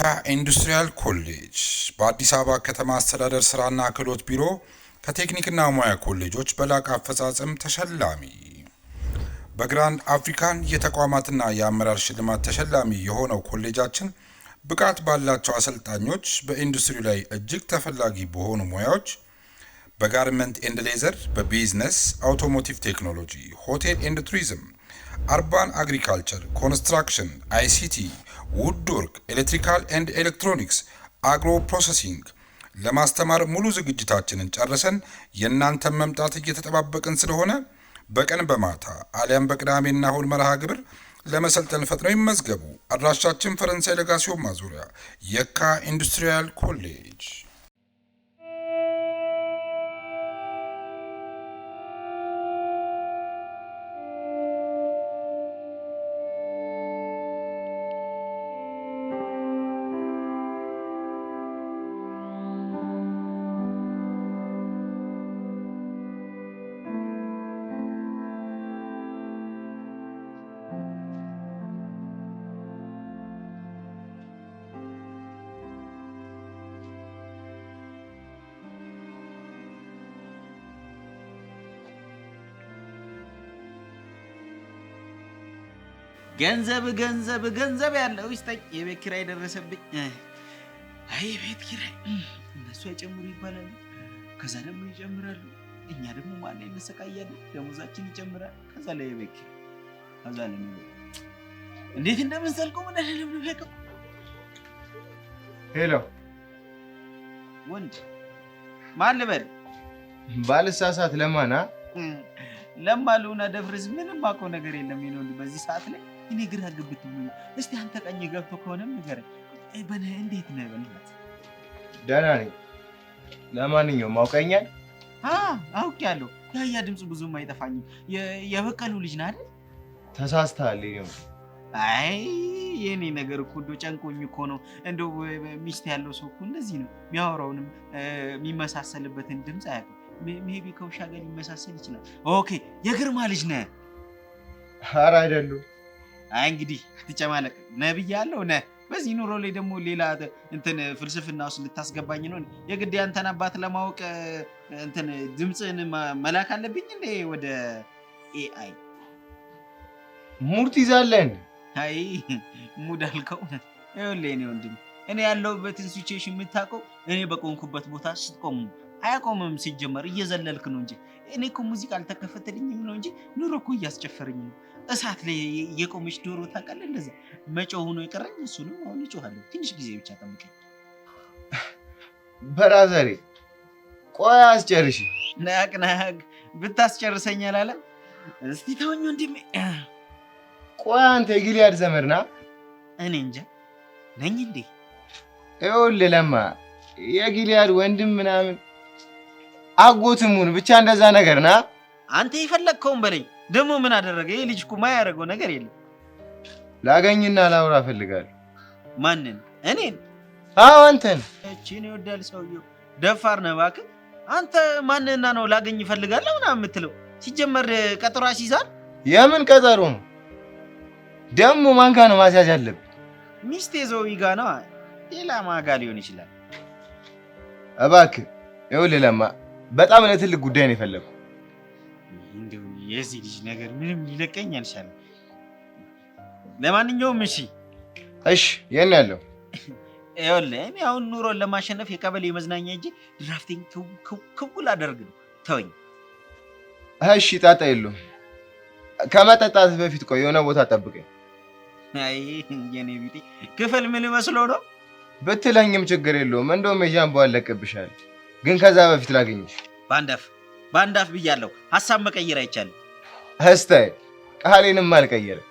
የካ ኢንዱስትሪያል ኮሌጅ በአዲስ አበባ ከተማ አስተዳደር ስራና ክህሎት ቢሮ ከቴክኒክና ሙያ ኮሌጆች በላቀ አፈጻጸም ተሸላሚ። በግራንድ አፍሪካን የተቋማትና የአመራር ሽልማት ተሸላሚ የሆነው ኮሌጃችን ብቃት ባላቸው አሰልጣኞች በኢንዱስትሪ ላይ እጅግ ተፈላጊ በሆኑ ሙያዎች በጋርመንት ኤንድ ሌዘር፣ በቢዝነስ፣ አውቶሞቲቭ ቴክኖሎጂ፣ ሆቴል ኤንድ ቱሪዝም፣ አርባን አግሪካልቸር፣ ኮንስትራክሽን፣ አይሲቲ፣ ውድወርክ፣ ኤሌክትሪካል ኤንድ ኤሌክትሮኒክስ፣ አግሮ ፕሮሰሲንግ ለማስተማር ሙሉ ዝግጅታችንን ጨርሰን የእናንተን መምጣት እየተጠባበቅን ስለሆነ በቀን በማታ አሊያም በቅዳሜና እሁድ መርሃ ግብር ለመሰልጠን ፈጥነው ይመዝገቡ። አድራሻችን ፈረንሳይ ለጋሲዮን ማዞሪያ የካ ኢንዱስትሪያል ኮሌጅ። ገንዘብ ያለው ይስጠኝ። የቤት ኪራይ ደረሰብኝ። አይ ቤት ኪራይ እነሱ አይጨምሩ ይባላሉ፣ ከዛ ደግሞ ይጨምራሉ። እኛ ደግሞ ማን እንሰቃያለን። ደሞዛችን ይጨምራል፣ ከዛ ላይ የቤት ኪራይ፣ ከዛ ላይ እንዴት እንደምንሰልቀው ምን አይደለም ነው ያቀው። ሄሎ ወንድ ማን ልበል? ባልሳሳት ለማና ለማሉና ደፍርስ ምንም አውቀው ነገር የለም። ይኖር በዚህ ሰዓት ላይ እኔ ግራ ግብት ነው። እስቲ አንተ ቀኝ ገብቶ ከሆነም ንገረኝ። በነ እንዴት ነው በእናትህ? ደህና ነኝ። ለማንኛውም አውቀኛል? አውቄያለሁ። ያያ ድምጽ ብዙም አይጠፋኝም። የበቀሉ ልጅ ነህ አይደል? ተሳስተሃል። ይሄው አይ የኔ ነገር እኮ ጨንቆኝ እኮ ነው። እንደው ሚስት ያለው ሰው እኮ እንደዚህ ነው የሚያወራውንም የሚመሳሰልበትን ድምጽ አያውቅም። ሜቢ ከውሻ ጋር ሊመሳሰል ይችላል። ኦኬ የግርማ ልጅ ነህ? ኧረ አይደሉም። አይ እንግዲህ አትጨማለቅ። ነብይ ያለው ነህ። በዚህ ኑሮ ላይ ደግሞ ሌላ እንትን ፍልስፍና ውስጥ ልታስገባኝ ነው? የግድ ያንተን አባት ለማወቅ እንትን ድምፅህን መላክ አለብኝ እንዴ ወደ ኤአይ? ሙድ ትይዛለህ? አይ ሙድ አልከው። ይኸውልህ የእኔ ወንድም፣ እኔ ያለሁበትን ሲቹዌሽን የምታውቀው እኔ በቆምኩበት ቦታ ስትቆሙ አያቆምም። ሲጀመር እየዘለልክ ነው እንጂ እኔ እኮ ሙዚቃ አልተከፈተልኝም ነው እንጂ ኑሮ እኮ እያስጨፈረኝ ነው። እሳት ላይ የቆመች ዶሮ ታውቃለህ? እንደዛ መጮህ ነው የቀረኝ። እሱንም አሁን እጮሃለሁ። ትንሽ ጊዜ ብቻ ጠብቀኝ። በራዘሬ ቆይ አስጨርሽ። ናቅ ብታስጨርሰኝ አላለም። እስቲ ተወኝ ወንድሜ። ቆይ አንተ የጊልያድ ዘመድ ነህ? እኔ እንጃ ነኝ እንዴ? ይኸውልህ ለማ የጊልያድ ወንድም ምናምን አጎትሙን ብቻ እንደዛ ነገር ና። አንተ የፈለግከውን በለኝ። ደግሞ ምን አደረገ? ይሄ ልጅ እኮ ማያደርገው ነገር የለም። ላገኝና ላውራ እፈልጋለሁ። ማንን? እኔን? አዎ አንተን። እቺን ይወዳል ሰውየው። ደፋር ነህ እባክህ። አንተ ማንና ነው ላገኝ እፈልጋለሁ ምናምን የምትለው? ሲጀመር ቀጠሮ አስይዛል። የምን ቀጠሮ ነው ደግሞ? ማን ጋር ነው ማስያዝ ያለብህ? ሚስቴ ዘውይ ጋር ነው። ሌላ ማን ጋር ሊሆን ይችላል? እባክህ ይኸውልህ ለማ በጣም ለትልቅ ጉዳይ ነው የፈለኩት። እንደው የዚህ ልጅ ነገር ምንም ሊለቀኝ አልቻለም። ለማንኛውም እሺ የት ነው ያለው? ይኸውልህ እኔ አሁን ኑሮን ለማሸነፍ የቀበሌ መዝናኛ እንጂ ድራፍቲንግ ክውል አደርግ ነው። ተወኝ። እሺ ጣጣ የለውም። ከመጠጣት በፊት ቆይ የሆነ ቦታ ጠብቀኝ። አይ የኔ ቢጤ ክፍል ምን መስሎ ነው ብትለኝም ችግር የለውም። እንደውም የጃምቦ አለቅብሻል። ግን ከዛ በፊት ላገኝሽ። ባንዳፍ ብያለሁ። ሐሳብ መቀየር አይቻልም። እስታይ ቃሌንም አልቀየርም።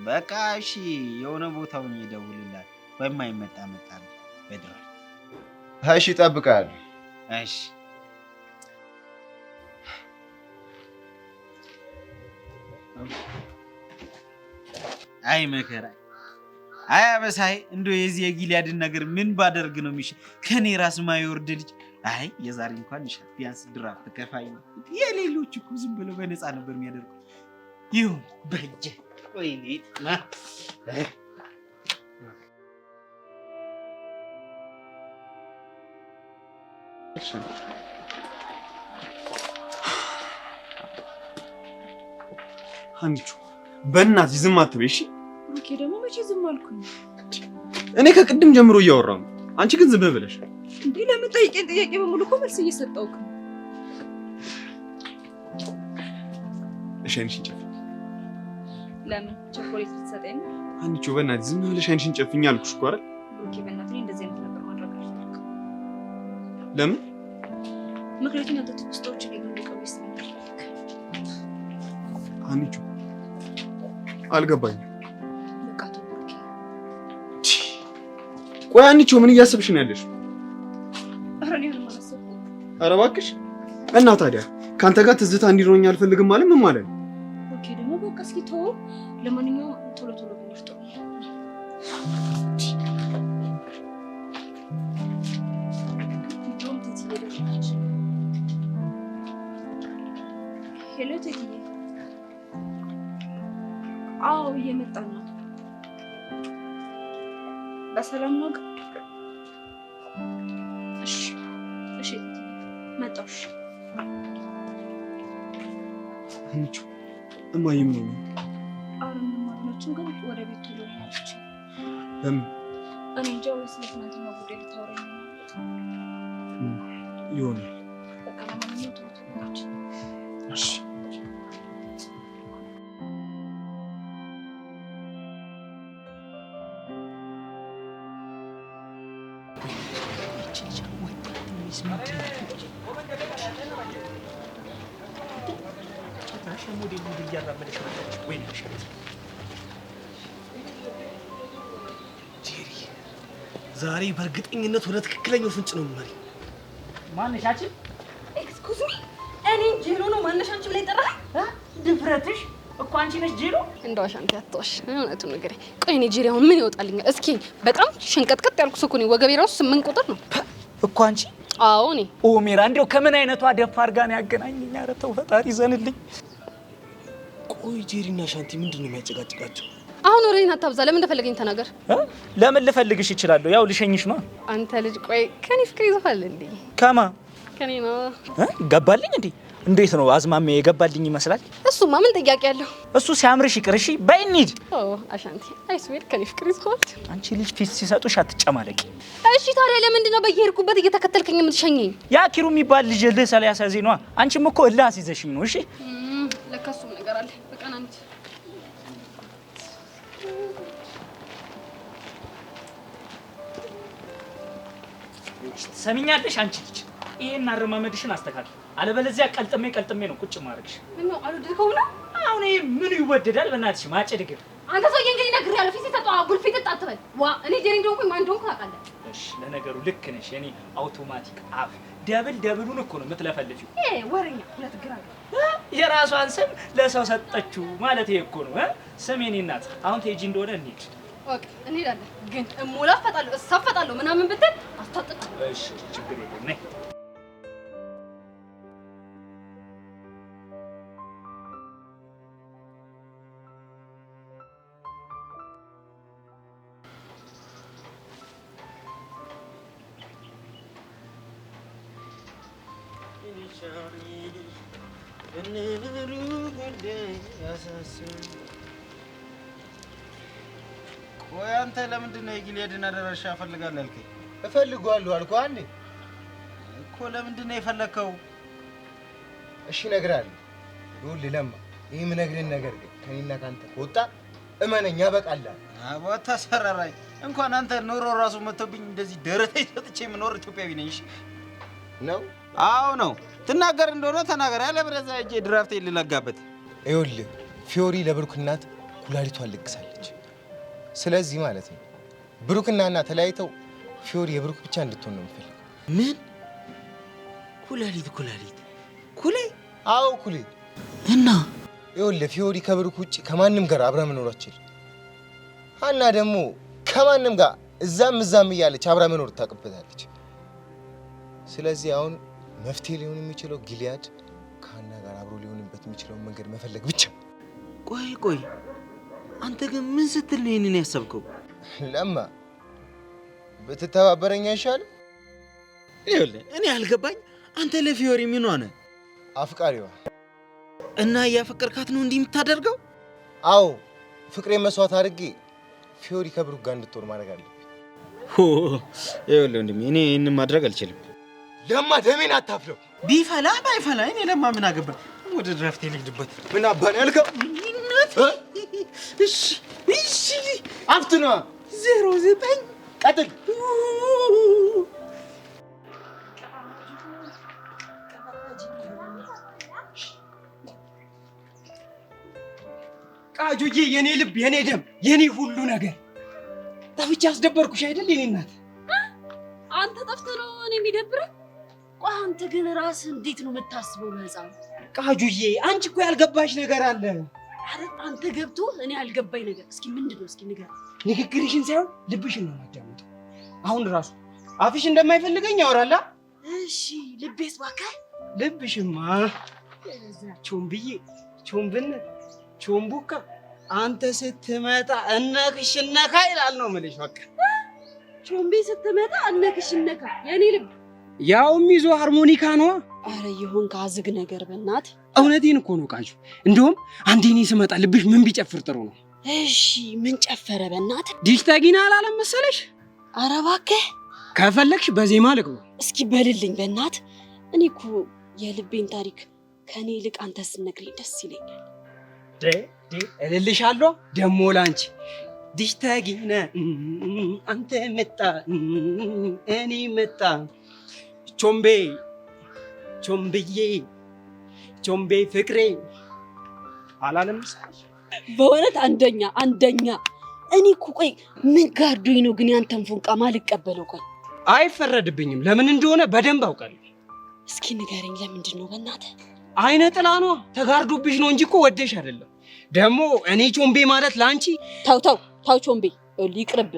በቃ እሺ የሆነ ቦታውን ይደውልልሃል። በማይመጣ መጣ በድራ። እሺ እጠብቅሃለሁ። እሺ አይ መከራ አይ አበሳይ። እንደው የዚህ የጊልያድን ነገር ምን ባደርግ ነው የሚሻል? ከኔ ራስ ማይወርድ ልጅ። አይ የዛሬ እንኳን ይሻል፣ ቢያንስ ድራፍት ከፋይ ነው። የሌሎች እኮ ዝም ብለው በነፃ ነበር የሚያደርጉ። ይሁን በጀ ወይኔ አንቺ በእናትሽ ዝም አትበይ እሺ። ኦኬ ደግሞ መቼ ዝም አልኩኝ? እኔ ከቅድም ጀምሮ እያወራሁ ነው። አንቺ ግን ዝም ብለሽ እንዴ? ለምን ጠይቄን ጥያቄ በሙሉ እኮ መልስ እየሰጠሁህ ነው። እሺ አንቺን ጨፍኝ። ለምን ቸኮሌት ልትሰጠኝ ነው? አንቺ በእናትሽ ዝም ብለሽ አንቺን ጨፍኝ አልኩሽ እኮ አይደል? ኦኬ በእናትህ እንደዚህ አይነት ነገር ማድረግ አልፈልግም። ለምን? ምክንያቱም አንተ ትውስታዎችን የሚቀበል ስለማይፈልግ። አንቺ አልገባኝም። በቃ ተውኩ። ቆይ አንቺ ምን እያሰብሽ ነው ያለሽ? ኧረ እኔ ምንም አላሰብኩም። ኧረ እባክሽ እና ታዲያ ካንተ ጋር ትዝታ እንዲኖረኝ አልፈልግም ማለት ምን ማለት ነው? ኦኬ ደግሞ በቃ እስኪ ተው። ለማንኛውም ቶሎ ቶሎ ብንወስድ ጥሩ ነው። እንደውም ትትዬ ደወለች። ሄሎ ትትዬ። አዎ እየመጣን ነው። በሰላም ነው ግን? እሺ እሺ መጣሁ። እሺ አንቺ እማዬ ምን ነው? ኧረ ምንም አልሆነችም፣ ግን ወደ ቤት ቶሎ ሄደች። ለምን? እኔ እንጃ። ወይ ስለ ትናንትና ጉዳይ ልታወራኝ ነው ማለት ይሆናል። በቃ ለማንኛውም ቶሎ ቶሎ ሄደች። እሺ ዛሬ በእርግጠኝነት ወደ ትክክለኛው ፍንጭ ነው የምመሪ። ማነሻችን? ኤክስኩዝ ሚ፣ እኔ ጄሎ ነው ማነሻችን ላይ ጠራህ? ድፍረትሽ እኮ አንቺ ነሽ ጄሎ። እንደው አሻንቴ አትዋሽ፣ እውነቱን ንገረኝ። ቆይ እኔ ጄሎ አሁን ምን ይወጣልኛል? እስኪ በጣም ሸንቀጥቀጥ ያልኩ ሰው እኮ ነኝ። ወገቤ ራሱ 8 ቁጥር ነው እኮ አንቺ። አዎ እኔ። ኦ ሜራ፣ እንደው ከምን አይነቷ ደፋር ጋር ነው ያገናኘኝ? ኧረ ተው ፈጣሪ ዘንልኝ። ቆይ ጄሪና ሻንቲ ምንድን ነው የሚያጨቃጭቃቸው? አሁን ወሬን አታብዛ። ለምን እንደፈለገኝ ተናገር። ለምን ልፈልግሽ እችላለሁ? ያው ልሸኝሽ ነው። አንተ ልጅ ቆይ ከኔ ፍቅር ይዘፋል እንዴ? ከማ ከኔ ነው ገባልኝ እንዴ? እንዴት ነው አዝማሜ የገባልኝ ይመስላል? እሱማ ምን ጥያቄ ያለው? እሱ ሲያምርሽ ይቅር። እሺ በይ እንሂድ። ኦ አሻንቲ አይስዌር ከኔ ፍቅር ይዘፋል። አንቺ ልጅ ፊት ሲሰጡሽ አትጨማለቂ። እሺ ታዲያ ለምንድን ነው በየሄድኩበት እየተከተልከኝ የምትሸኘኝ? ያ ኪሩ የሚባል ልጅ እልህ ስለያሳዘኝ ነዋ። አንቺም እኮ እልህ አስይዘሽኝ ነው። እሺ ለካ እሱም ነገር አለ። በቃ ና እንሂድ። ሰሚኛለሽ? አንቺ ልጅ ይሄን አረማመድሽን አስተካክል፣ አለበለዚያ ቀልጥሜ ነው ቁጭ ማድረግሽ። ምን ነው አልወደድከው ነው? አሁን ይሄ ምኑ ይወደዳል? በእናትሽ ማጨድ ግን አንተ ሰውዬ እንግዲህ ነግሬሃለሁ። ፊት ተጣጣ ጉልፊ ተጣጥበል ዋ እኔ ጄሪ እንደሆንኩኝ ማን እንደሆንኩ ታውቃለህ። እሺ ለነገሩ ልክ ነሽ። እኔ አውቶማቲክ አፍ ደብሉን እኮ ነው የምትለፈልፊው። ወሬኛ ሁለት ግራ የራሷን ስም ለሰው ሰጠችው ማለት ይሄ እኮ ነው። ስም የኔ እናት። አሁን ቴጂ እንደሆነ እንሂድ። ኦኬ እንሄዳለን። ግን እሞላፈጣለሁ እሳፈጣለሁ ምናምን ብትል አስታጥቃለሁ። እሺ ችግር የለም ነይ። ቆይ አንተ ለምንድን ነው የጊልያድን አደራሻ እፈልጋለሁ ያልከኝ? እፈልገዋለሁ አልኩህ አንዴ እኮ ለምንድን ነው የፈለከው? እሺ እነግርሃለሁ። ይኸውልህ ለማ፣ ይሄ የምነግርህን ነገር ግን ከእኔና ከአንተ ከወጣ እመነኝ ያበቃልሃል። አቦ አታስፈራራኝ። እንኳን አንተ ኑሮ ራሱ መጥቶብኝ እንደዚህ ደረቴ ሰጥቼ የምኖር ኢትዮጵያዊ ነኝ። እሺ ነው? አዎ ነው። ትናገር እንደሆነ ተናገር፣ ያለበለዚያ እጄ ድራፍቴ ልለጋበት። ይኸውልህ ፊዮሪ ለብሩክ እናት ኩላሊቷን ልግሳለች። ስለዚህ ማለት ነው ብሩክና እናት ተለያይተው ፊዮሪ የብሩክ ብቻ እንድትሆን ነው የምፈልገው። ምን ኩላሊት ኩሌ? አዎ ኩሌ። እና ይኸውልህ ፊዮሪ ከብሩክ ውጭ ከማንም ጋር አብራ መኖር አትችልም። ሀና ደግሞ ከማንም ጋር እዛም እያለች አብራ መኖር ታውቅበታለች። ስለዚህ አሁን መፍትሄ ሊሆን የሚችለው ጊልያድ ከሀና ጋር አብሮ ሊሆንበት የሚችለውን መንገድ መፈለግ ብቻ። ቆይ አንተ ግን ምን ስትል ነው ይሄንን ያሰብከው? ለማ ብትተባበረኝ አይሻልም? ይኸውልህ እኔ አልገባኝ አንተ ለፊዮሪ ምን ሆነ? አፍቃሪዋ እና እያፈቀርካት ነው እንዲህ የምታደርገው? አዎ ፍቅሬ መስዋዕት አድርጌ ፊዮሪ ከብሩክ ጋር እንድትሆን ማድረግ አለብኝ። ይኸውልህ ወንድሜ እኔ ይህንን ማድረግ አልችልም። ለማ ደሜን አታፍለው። ቢፈላ ባይፈላ እኔ ለማ ምን አገባ? ወደ ድራፍቴ ልሂድበት። ምን አባን ያልከው? እሺ እሺ አፍትና 09 ቀጥል። ቃጁዬ የኔ ልብ የኔ ደም የኔ ሁሉ ነገር ጠፍቼ አስደበርኩሽ አይደል የኔ እናት? አንተ ጠፍተህ ነው እኔ የሚደብረኝ? ቆይ አንተ ግን ራስህ እንዴት ነው የምታስበው? ለህፃኑ ቃጁዬ አንቺ እኮ ያልገባሽ ነገር አለ። አረ አንተ ገብቶ እኔ ያልገባኝ ነገር እስኪ ምንድነው? እስኪ ንገር። ንግግርሽን ሳይሆን ልብሽን ነው የማዳምጠው። አሁን ራሱ አፍሽ እንደማይፈልገኝ ያወራላ። እሺ ልቤስ እባክህ። ልብሽማ ቾምብዬ ቾምብን ቾምቡካ አንተ ስትመጣ እነክሽነካ ይላል ነው የምልሽ። በቃ ቾምቤ ስትመጣ እነክሽነካ የኔ ልብ ያውም ይዞ ሃርሞኒካ ነው። አረ ይሁን ካዝግ ነገር በእናት እውነቴን እኮ ነው ቃጁ። እንደውም አንዴ እኔ ስመጣ ልብሽ ምን ቢጨፍር ጥሩ ነው? እሺ ምን ጨፈረ በእናት? ዲሽታጊና አላለም መሰለሽ? አረ እባክህ ከፈለግሽ በዜማ ልግባ። እስኪ በልልኝ በእናት። እኔ እኮ የልቤን ታሪክ ከኔ ይልቅ አንተ ስትነግረኝ ደስ ይለኛል። እልልሻለሁ ደሞ ላንቺ ዲሽታጊና አንተ መጣ እኔ መጣ ቾምቤ ቾምብዬ ቾምቤ ፍቅሬ አላለም መሰለሽ? በእውነት አንደኛ። እኔ እኮ ቆይ ምን ጋርዶኝ ነው ግን ያንተን ፎንቃ ማልቀበለው? ቆይ አይፈረድብኝም። ለምን እንደሆነ በደንብ አውቃለሁ። እስኪ ንገረኝ ለምንድን ነው በእናትህ? አይነ ጥላ ነው ተጋርዶብሽ ነው እንጂ እኮ ወደሽ አይደለም። ደግሞ እኔ ቾምቤ ማለት ላንቺ ታው ቾምቤ ይቅርብ።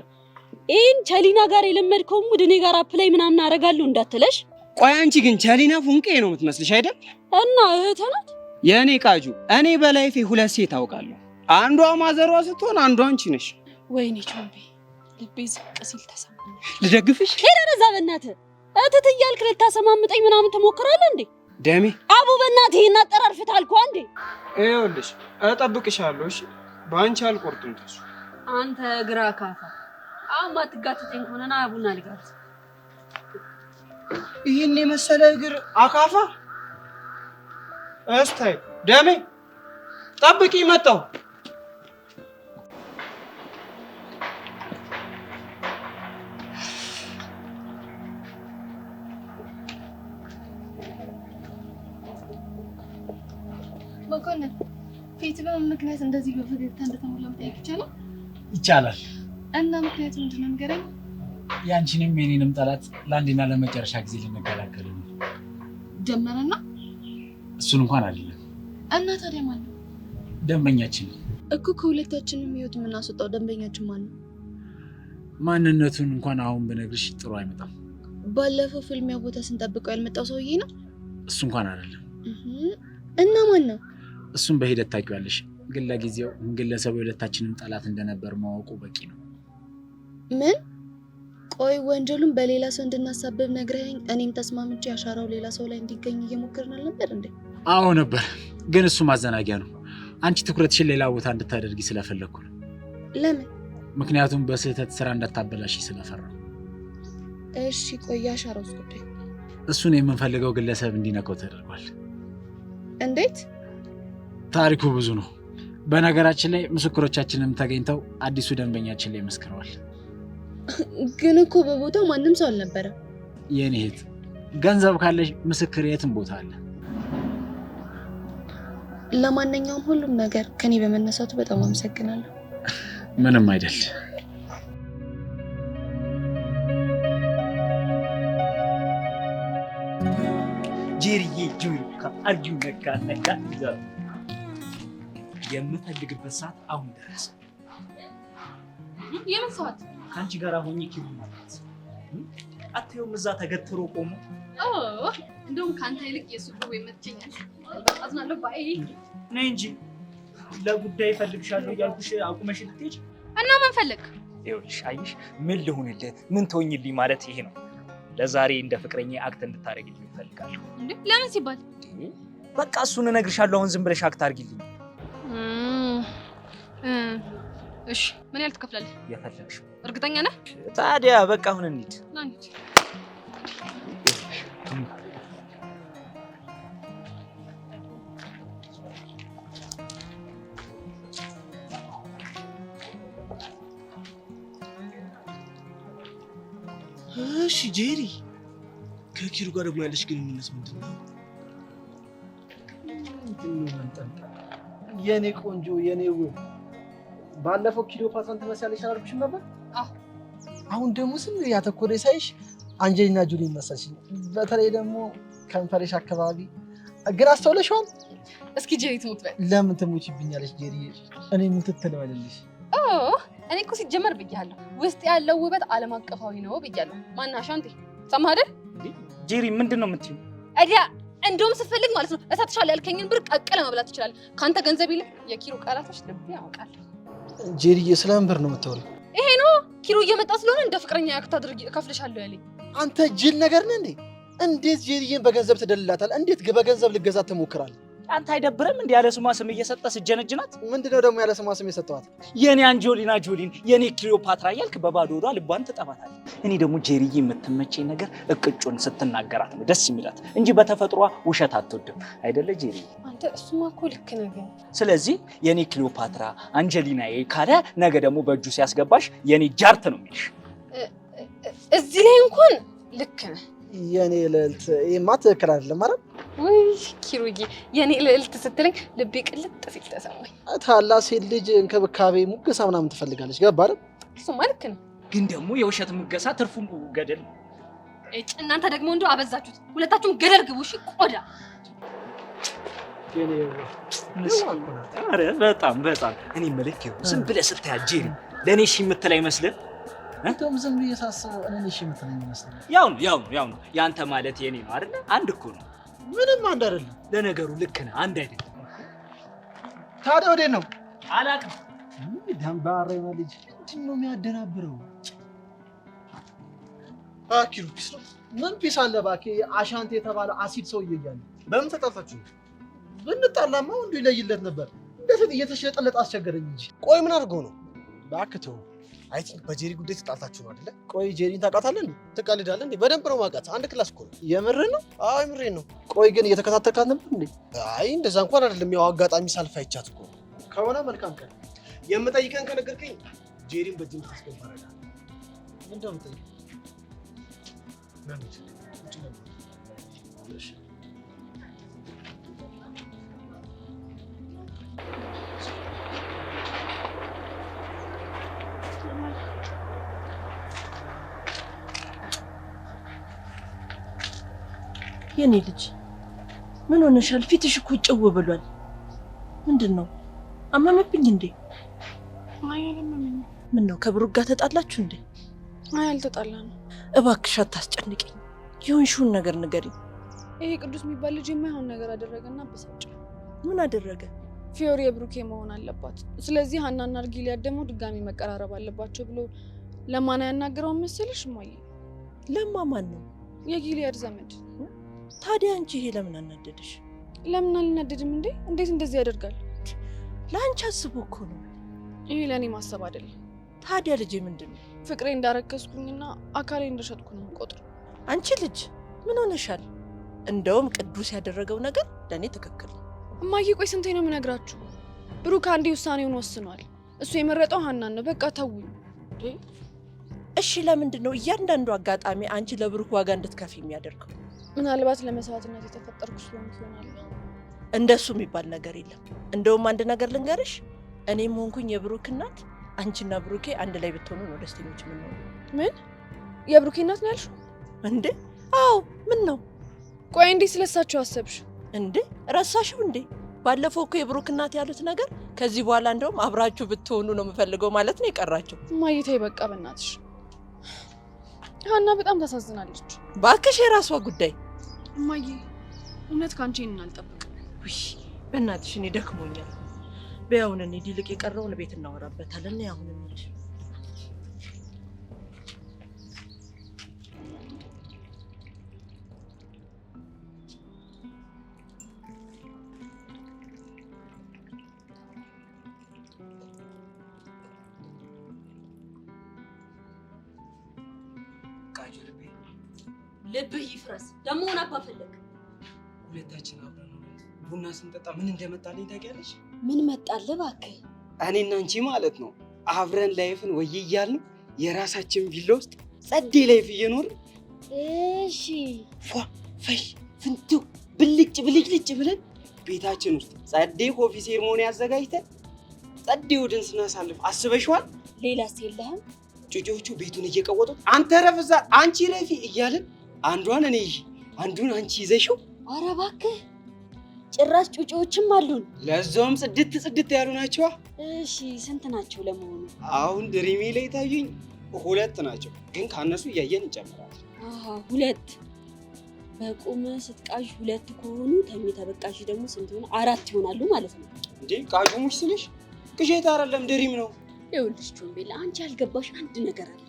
ይህን ቸሊና ጋር የለመድከው ሙድ እኔ ጋር አፕላይ ምናምን አደርጋለሁ እንዳትለሽ። ቆይ አንቺ ግን ቸሊና ፉንቄ ነው የምትመስልሽ አይደል? እና እህትህ ናት የእኔ ቃጁ። እኔ በላይፌ 2 ሴት አውቃለሁ። አንዷ ማዘሯ ስትሆን አንዷ አንቺ ነሽ። ወይኔ ቾምቤ ልቤ ዝቅ ሲል ተሰማኝ። ልደግፍሽ? ሄደ በዛ በእናትህ እህትህ እያልክ ልታሰማምጠኝ ምናምን ትሞክራለህ እንዴ? ደሜ አቡ በእናትህ ይሄን አጠራርፍት አልኩህ አንዴ። ይኸውልሽ እጠብቅሻለሁ። እሺ በአንቺ አልቆርጥም ተስፋ። አንተ ግራ ካፋ አሁን ማትጋተተኝ ከሆነና አቡና ልጋት። ይሄን የመሰለ እግር አካፋ እስታይ ደሜ ጠብቂ መጣሁ። መኮንን ፊት በምን ምክንያት እንደዚህ በፈገግታ እንደተሞላ መጠየቅ ይቻላል? ይቻላል። እና ምክንያቱ ምንድን ነው ንገረኝ። ያንቺንም የኔንም ጠላት ለአንዴና ለመጨረሻ ጊዜ ልንገላገል ነው። ደመረና? እሱን እንኳን አይደለም። እና ታዲያ ማን ነው? ደንበኛችን እኮ ከሁለታችንም ህይወት የምናስወጣው ደንበኛችን ማን ነው? ማንነቱን እንኳን አሁን ብነግርሽ ጥሩ አይመጣም። ባለፈው ፊልሚያ ቦታ ስንጠብቀው ያልመጣው ሰውዬ ነው? እሱ እንኳን አይደለም። እና ማን ነው? እሱን በሂደት ታውቂዋለሽ። ግን ለጊዜው ግለሰቡ የሁለታችንም ጠላት እንደነበር ማወቁ በቂ ነው። ምን? ቆይ ወንጀሉን በሌላ ሰው እንድናሳብብ ነግረኸኝ እኔም ተስማምቼ አሻራው ሌላ ሰው ላይ እንዲገኝ እየሞከርን አልነበር እንዴ? አዎ ነበር፣ ግን እሱ ማዘናጊያ ነው። አንቺ ትኩረትሽን ሌላ ቦታ እንድታደርጊ ስለፈለኩ ነው። ለምን? ምክንያቱም በስህተት ስራ እንዳታበላሽ ስለፈራሁ። እሺ ቆይ አሻራውስ ጉዳይ? እሱን የምንፈልገው ግለሰብ እንዲነካው ተደርጓል። እንዴት? ታሪኩ ብዙ ነው። በነገራችን ላይ ምስክሮቻችንም ተገኝተው አዲሱ ደንበኛችን ላይ መስክረዋል። ግን እኮ በቦታው ማንም ሰው አልነበረ። የኔ እህት ገንዘብ ካለሽ ምስክር የትም ቦታ አለ። ለማንኛውም ሁሉም ነገር ከኔ በመነሳቱ በጣም አመሰግናለሁ። ምንም አይደል። ጄሪዬ ጆይካ አርጁ ነካ ይዛል። የምፈልግበት ሰዓት አሁን ደረሰ። የምን ሰዓት? ከአንቺ ጋር ሆኜ ኪቡ ማለት አትየውም እዛ ተገትሮ ቆሞ። እንደውም ከአንተ ይልቅ የሱ ጉቦ ይመቸኛል። አዝናለሁ ባይ ነይ እንጂ ለጉዳይ እፈልግሻለሁ እያልኩሽ አቁመሽ ልትሄጂ እና ምን ፈለግ? ይኸውልሽ አየሽ ምን ልሁንልህ ምን ትሆኝልኝ ማለት ይሄ ነው። ለዛሬ እንደ ፍቅረኛ አክት እንድታረግልኝ እፈልጋለሁ። እንዴ ለምን ሲባል? በቃ እሱን እነግርሻለሁ። አሁን ዝም ብለሽ አክት አድርጊልኝ። እሺ ምን ያህል ትከፍላለህ? የፈለግሽው። እርግጠኛ ነህ? ታዲያ በቃ አሁን እንሂድ። እሺ ጄሪ፣ ከኪሩ ጋር ደግሞ ያለሽ ግንኙነት ምንድን ነው? የኔ ቆንጆ የኔ ውብ፣ ባለፈው ክሊዮፓትራን ትመስያለሽ አላልኩሽም ነበር? አዎ። አሁን ደግሞ ስም ያተኮረ ሳይሽ አንጀሊና ጆሊ መሰልሽኝ። በተለይ ደግሞ ከንፈርሽ አካባቢ ግን አስተውለሽዋል? እስኪ ጄሪ ትሙት በል። ለምን ትሞቺብኛለሽ ጄሪ? እኔ ሙትት ልበልልሽ? እኔ እኮ ሲጀመር ብያለሁ፣ ውስጥ ያለው ውበት ዓለም አቀፋዊ ነው ብያለሁ። ማናሽ አንተ ሰማህ አይደል? ጄሪ ምንድን ነው የምትይው? አይዲያ እንደውም ስፈልግ ማለት ነው እሰጥሻለሁ ያልከኝን ብር ቀቅለ መብላት ትችላለህ። ካንተ ገንዘብ ይልቅ የኪሩ ቃላቶች ልብ ያውቃል። ጄሪ ስለምን ብር ነው የምታወሪው? ይሄ ነው ኪሩ እየመጣ ስለሆነ እንደ ፍቅረኛ ያክታ አድርጌ እከፍልሻለሁ ያለኝ። አንተ ጅል ነገር ነህ እንዴ? እንዴት ጄሪዬን በገንዘብ ትደልላታል? እንዴት በገንዘብ ልገዛት ትሞክራለህ? አንተ አይደብርም እንዴ ያለ ስሟ ስም እየሰጠ ስጀነጅናት? ምንድነው ደግሞ ያለ ስሟ ስም የሰጠዋት? የኔ አንጀሊና ጆሊን፣ የኔ ክሊዮፓትራ እያልክ በባዶ ሆዷ ልቧን ትጠባታለህ። እኔ ደግሞ ጄሪዬ የምትመቸኝ ነገር እቅጩን ስትናገራት ነው ደስ የሚላት እንጂ በተፈጥሯ ውሸት አትወድም አይደለ ጄሪ? አንተ እሱማ እኮ ልክ ነህ ግን። ስለዚህ የኔ ክሊዮፓትራ አንጀሊናዬ ካለ ነገ ደግሞ በእጁ ሲያስገባሽ የኔ ጃርት ነው የሚልሽ። እዚህ ላይ እንኳን ልክ ነህ የኔ ልዕልት። ይሄማ ትክክል አይደለም ማለት ወይ ኪሩዬ፣ የኔ ልዕልት ስትለኝ ልቤ ቅልጥ ሲል ተሰማኝ። ታላ ሴት ልጅ እንክብካቤ ሙገሳ ምናምን ትፈልጋለች። ገባ አይደል? እሱማ ልክ ነው። ግን ደግሞ የውሸት ሙገሳ ትርፉ ገደል። እናንተ ደግሞ እንደው አበዛችሁት። ሁለታችሁም ገደል ግቡ። እሺ ቆዳ ኧረ በጣም እኔ መልክ ዝም ብለህ ስታያት ጄሪ ለእኔ እሺ የምትል አይመስልም? እንደውም ዝም ብዬ ሳስበው እኔ እሺ የምትለኝ ይመስለኛል። ያው ነው ያንተ ማለት የኔ ነው አይደል? አንድ እኮ ነው። ምንም አንድ አይደለም። ለነገሩ ልክ ነህ፣ አንድ አይደለም። ታዲያ ወዴት ነው? አላውቅም። ደንባራ ልጅ ምንድን ነው የሚያደናብረው? ኪሩ ፒስ ነው። ምን ፒስ አለ እባክህ? አሻንቴ የተባለ አሲድ ሰውዬ እያለ በምን ተጣልታችሁ? ብንጣላማ ወንዱ ይለይለት ነበር። እንዴት እየተሽለጠለጠ አስቸገረኝ እንጂ። ቆይ ምን አድርገው ነው? እባክህ ተው። አይ ቲንክ በጄሪ ጉዳይ ተጣልታችሁ ነው አይደለ? ቆይ ጄሪን ታውቃታለህ እንዴ? ትቀልዳለህ እንዴ? በደንብ ነው የማውቃት። አንድ ክላስ እኮ ነው። የምርህን ነው? አዎ የምሬን ነው። ቆይ ግን እየተከታተልካት ነበር እንዴ? አይ እንደዛ እንኳን አይደለም። ያው አጋጣሚ ሳልፍ አይቻት እኮ ከሆነ መልካም ቀን። የምጠይቀን ከነገርከኝ ጄሪን በእጅ እንድታስገባ አደርጋለሁ። ምንድን ነው የምጠይቀው? የኔ ልጅ ምን ሆነሻል? ፊትሽ እኮ ጭው ብሏል። ምንድን ነው? አመመብኝ እንዴ? አይ አላመመኝም። ምን ነው ከብሩክ ጋር ተጣላችሁ እንዴ? አይ አልተጣላንም። እባክሽ አታስጨንቂኝ። የሆንሽውን ነገር ንገሪኝ። ይሄ ቅዱስ የሚባል ልጅ የማይሆን ነገር አደረገና በሳጨ። ምን አደረገ? ፊዮሪ የብሩኬ መሆን አለባት። ስለዚህ ሀናና ጊሊያድ ደግሞ ድጋሚ መቀራረብ አለባቸው ብሎ ለማን ያናገረውን መሰለሽ? እማዬ ለማ ማን ነው? የጊሊያድ ዘመድ። ታዲያ አንቺ ይሄ ለምን አናደደሽ? ለምን አልናደድም እንዴ? እንዴት እንደዚህ ያደርጋል? ለአንቺ አስቦ እኮ ነው። ይሄ ለእኔ ማሰብ አይደለም። ታዲያ ልጄ ምንድን ነው? ፍቅሬ እንዳረከስኩኝና አካሌ እንደሸጥኩ ነው የምቆጥረው። አንቺ ልጅ ምን ሆነሻል? እንደውም ቅዱስ ያደረገው ነገር ለእኔ ትክክል ነው። እማዬ ቆይ ስንቴ ነው የምነግራችሁ? ብሩክ አንዴ ውሳኔውን ወስኗል። እሱ የመረጠው ሀናን ነው። በቃ ተውኝ። እሺ ለምንድን ነው እያንዳንዱ አጋጣሚ አንቺ ለብሩክ ዋጋ እንድትከፊ የሚያደርገው? ምናልባት ለመስዋዕትነት የተፈጠርኩ ስለሆንኩ ይሆናል። እንደሱ የሚባል ነገር የለም። እንደውም አንድ ነገር ልንገርሽ፣ እኔም ሆንኩኝ የብሩክ እናት አንቺና ብሩኬ አንድ ላይ ብትሆኑ ነው ደስተኞች የምንሆነው። ምን? የብሩኬ እናት ነው ያልሽው እንዴ? አዎ። ምን ነው? ቆይ እንዴ ስለሳቸው አሰብሽ እንዴ? ረሳሽው እንዴ? ባለፈው እኮ የብሩክ እናት ያሉት ነገር ከዚህ በኋላ እንደውም አብራችሁ ብትሆኑ ነው የምፈልገው ማለት ነው የቀራቸው። እማዬ ተይ በቃ በእናትሽ። ሀና በጣም ታሳዝናለች። ባክሽ የራሷ ጉዳይ። እማዬ እውነት ካንቺ ይሄንን አልጠብቅም። ውይ በእናትሽ እኔ ደክሞኛል። በያውን እኔ ዲልቅ የቀረውን ቤት እናወራበታለን። ያሁን እንሂድ። ቃጁ ልብህ ይፍረስ። ደግሞ ምን አባ ፈለግ? ሁለታችን አብረን ቡና ስንጠጣ ምን እንደመጣልኝ ታውቂያለሽ? ምን መጣልህ እባክህ? እኔና አንቺ ማለት ነው አብረን ላይፍን ወይ እያልን የራሳችን ቪላ ውስጥ ጸዴ ላይፍ እየኖርን እሺ ፏ ፈሽ ፍንቱ ብልጭ ብልጭ ብለን ቤታችን ውስጥ ጸዴ ኮፊ ሴርሞኒ አዘጋጅተን ጸዴ ወድን ስናሳልፍ አስበሽዋል? ሌላስ የለህም? ጩጮቹ ቤቱን እየቀወጡት አንተ ረፍዛ አንቺ ረፊ እያልን አንዷን እኔ ይዤ አንዱን አንቺ ይዘሽው። ኧረ እባክህ ጭራሽ ጩጮዎችም አሉን። ለዛውም ጽድት ያሉ ናቸዋ። እሺ ስንት ናቸው ለመሆኑ? አሁን ድሪሜ ላይ ታዩኝ 2 ናቸው፣ ግን ካነሱ እያየን እንጨምራለን። ሁለት በቁም ስትቃዥ 2 ከሆኑ ተኝተህ በቃዥ ደግሞ ስንት ሆነ? 4 ይሆናሉ ማለት ነው። እንዴ ቃዥሙሽ ስልሽ ቅዠት አይደለም ድሪም ነው። ይኸውልሽ ቾምቤላ አንቺ ያልገባሽ አንድ ነገር አለ።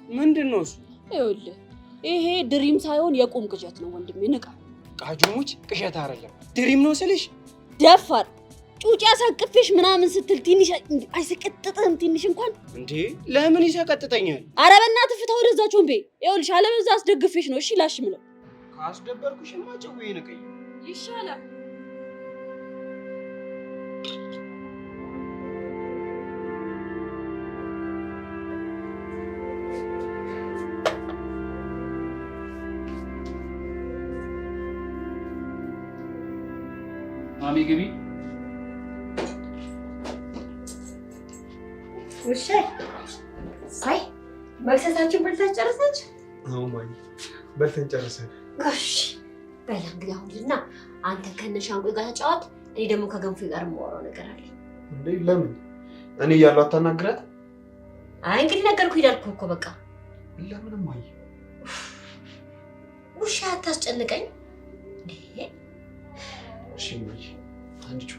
ምንድን ነው እሱ? ይኸውልህ ይሄ ድሪም ሳይሆን የቁም ቅዠት ነው ወንድሜ፣ ንቃ። ቃዥሙች ቅዠት አይደለም ድሪም ነው ስልሽ ደፋር ጩጬ አሳቅፌሽ ምናምን ስትል ትንሽ አይሰቀጥጥህም? ትንሽ እንኳን እንዴ ለምን ይሰቀጥጠኛል? ኧረ በእናትህ ፍታ ወደዛ ቾምቤ። ይኸውልሽ አለበዛ አስደግፌሽ ነው እሺ ላሽ ምለው። ካስደበርኩሽማ ጨውዬ ነቀኝ ይሻላል። ማሚ ግቢ። ውሻ ሳይ መክሰሳችን በልተን ጨረሰች? አዎ ማይ በልተን ጨረሰን። ጎሽ በል እንግዲህ አሁንና አንተ ከነሻንቆ ጋር ተጫወት፣ እኔ ደግሞ ከገንፎ ጋር የማወራው ነገር አለ። እንዴ ለምን? እኔ እያለሁ አታናግራት? አይ እንግዲህ ነገርኩህ ይላልኩህ እኮ በቃ። ለምን ማይ? ውሻ አታስጨንቀኝ። እሺ ማይ አንቺ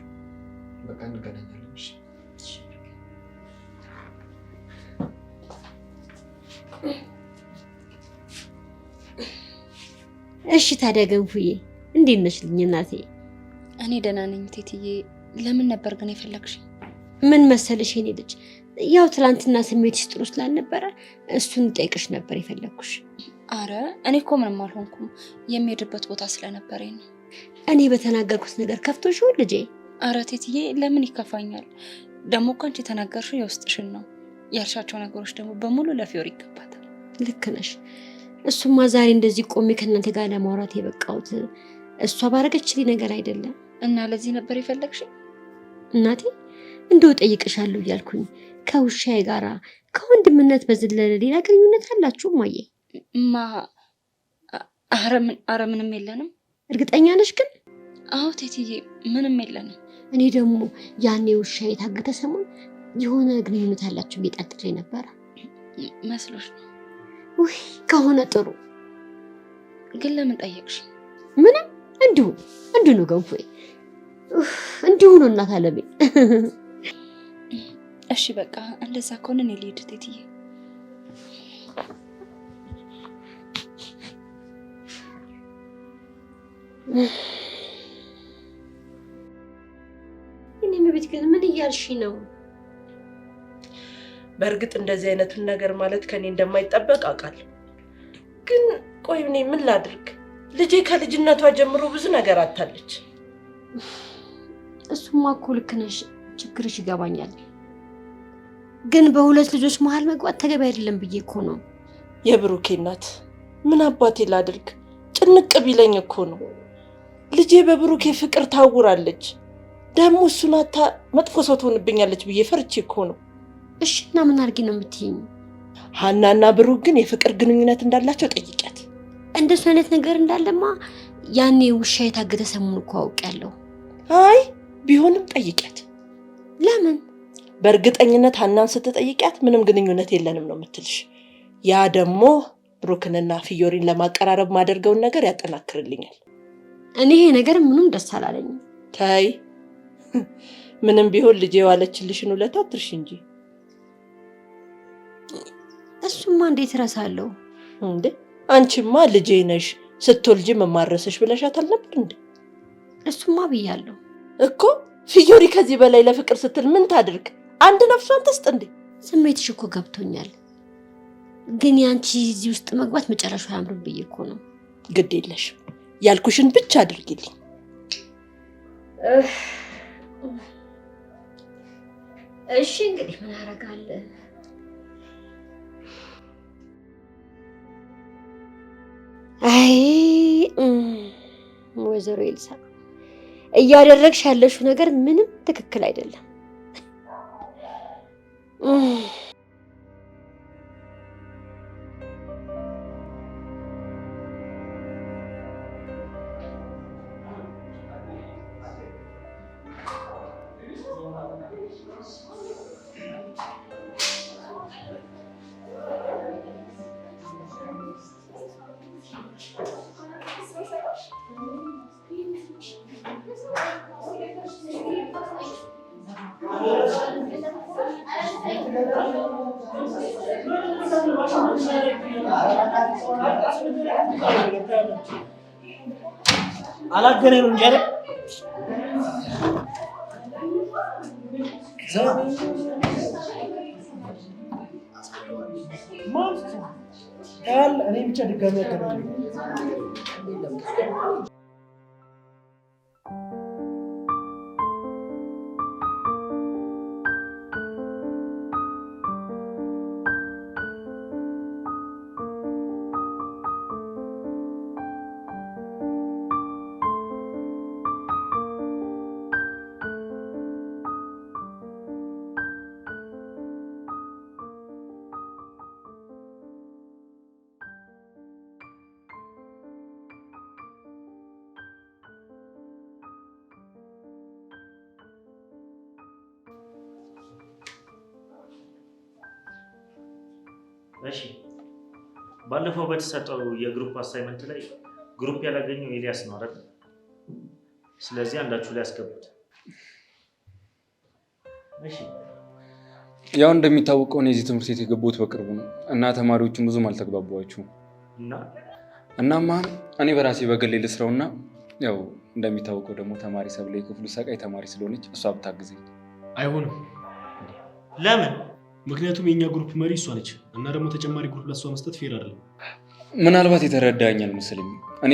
በቃ እንገናኛለን። እሺ እሺ ታዲያ ገንፉዬ እንዴት ነሽልኝ እናቴ? እኔ ደህና ነኝ ቴትዬ። ለምን ነበር ግን የፈለግሽ? ምን መሰለሽ የኔ ልጅ፣ ያው ትላንትና ስሜትሽ ጥሩ ስላልነበረ እሱን ጠይቅሽ ነበር የፈለግኩሽ። አረ እኔ እኮ ምንም አልሆንኩም፣ የሚሄድበት ቦታ ስለነበረኝ ነው። እኔ በተናገርኩት ነገር ከፍቶሽ ይሁን ልጄ? አረ ቴትዬ ለምን ይከፋኛል? ደግሞ እኮ አንቺ የተናገርሽው የውስጥሽን ነው። ያልሻቸው ነገሮች ደግሞ በሙሉ ለፊዮሪ ይገባታል። ልክ ነሽ። እሱማ ዛሬ እንደዚህ ቆሜ ከእናንተ ጋር ለማውራት የበቃሁት እሷ ባረገችልኝ ነገር አይደለም። እና ለዚህ ነበር የፈለግሽ? እናቴ እንደው ጠይቅሻለሁ እያልኩኝ ከውሻዬ ጋራ ከወንድምነት በዘለለ ሌላ ግንኙነት አላችሁ ማየ? አረ ምንም የለንም። እርግጠኛ ነሽ ግን? አዎ ቴትዬ ምንም የለንም። እኔ ደግሞ ያኔ ውሻዬ የታገተ ሰሞን የሆነ ግንኙነት አላችሁ እየጠርጥሬ ነበረ። መስሎሽ ነው? ውይ ከሆነ ጥሩ። ግን ለምን ጠየቅሽ? ምንም እንዲሁ ነው ገንፎዬ፣ እንዲሁ ነው እናት አለሜ። እሺ በቃ እንደዛ ከሆነ እኔ ልሂድ ቴትዬ። እኔም ቤት ግን ምን እያልሽ ነው? በእርግጥ እንደዚህ አይነቱን ነገር ማለት ከኔ እንደማይጠበቅ አውቃለሁ። ግን ቆይ እኔ ምን ላድርግ? ልጄ ከልጅነቷ ጀምሮ ብዙ ነገር አታለች። እሱማ እኮ ልክ ነሽ፣ ችግርሽ ይገባኛል። ግን በሁለት ልጆች መሀል መግባት ተገቢ አይደለም ብዬ እኮ ነው። የብሩኬ እናት ምን አባቴ ላድርግ? ጭንቅ ቢለኝ እኮ ነው። ልጄ በብሩኬ ፍቅር ታውራለች። ደግሞ እሱን አታ መጥፎ ሰው ትሆንብኛለች ብዬ ፈርቼ እኮ ነው። እሺ እና ምን አድርጊ ነው የምትይኝ? ሀናና ብሩክ ግን የፍቅር ግንኙነት እንዳላቸው ጠይቂያት። እንደሱ አይነት ነገር እንዳለማ ያኔ ውሻ የታገተ ሰሞን እኮ አውቄያለሁ። አይ ቢሆንም ጠይቂያት። ለምን? በእርግጠኝነት ሀናን ስትጠይቂያት ምንም ግንኙነት የለንም ነው የምትልሽ። ያ ደግሞ ብሩክንና ፊዮሪን ለማቀራረብ ማደርገውን ነገር ያጠናክርልኛል። እኔ ይሄ ነገር ምንም ደስ አላለኝም። ታይ ምንም ቢሆን ልጄ የዋለችልሽን ውለታ አትርሺ እንጂ። እሱማ እንዴት እረሳለሁ እንዴ? አንቺማ ልጄ ነሽ፣ ስትወልጂ መማረስሽ ብለሻት አልነበር እንዴ? እሱማ ብያለሁ እኮ። ፊዮሪ ከዚህ በላይ ለፍቅር ስትል ምን ታድርግ? አንድ ነፍሷን ትስጥ እንዴ? ስሜትሽ እኮ ገብቶኛል። ግን ያንቺ እዚህ ውስጥ መግባት መጨረሻው አያምርም ብዬ እኮ ነው። ግድ የለሽም ያልኩሽን ብቻ አድርጊልኝ። እሺ እንግዲህ ምን አደርጋለሁ? አይ ወይዘሮ ኤልሳ እያደረግሽ ያለሽው ነገር ምንም ትክክል አይደለም። አላገናኝ ነው እንጂ አይደል? እኔ ብቻ ድጋሚ ያገናኝ እሺ ባለፈው በተሰጠው የግሩፕ አሳይመንት ላይ ግሩፕ ያላገኘው ኤልያስ ነው አይደል? ስለዚህ አንዳችሁ ላይ ያስገቡት። እሺ ያው እንደሚታወቀው ነው እዚህ ትምህርት ቤት የገቡት በቅርቡ ነው እና ተማሪዎቹም ብዙም አልተግባባዋቸውም እናማ እኔ በራሴ በግሌ ልስራውና ያው እንደሚታወቀው ደግሞ ተማሪ ሰብለ የክፍሉ ሰቃይ ተማሪ ስለሆነች እሷ ብታግዘኝ። አይሆንም። ለምን? ምክንያቱም የኛ ግሩፕ መሪ እሷ ነች እና ደግሞ ተጨማሪ ግሩፕ ለሷ መስጠት ፌር አይደለም። ምናልባት የተረዳኛል መሰለኝ። እኔ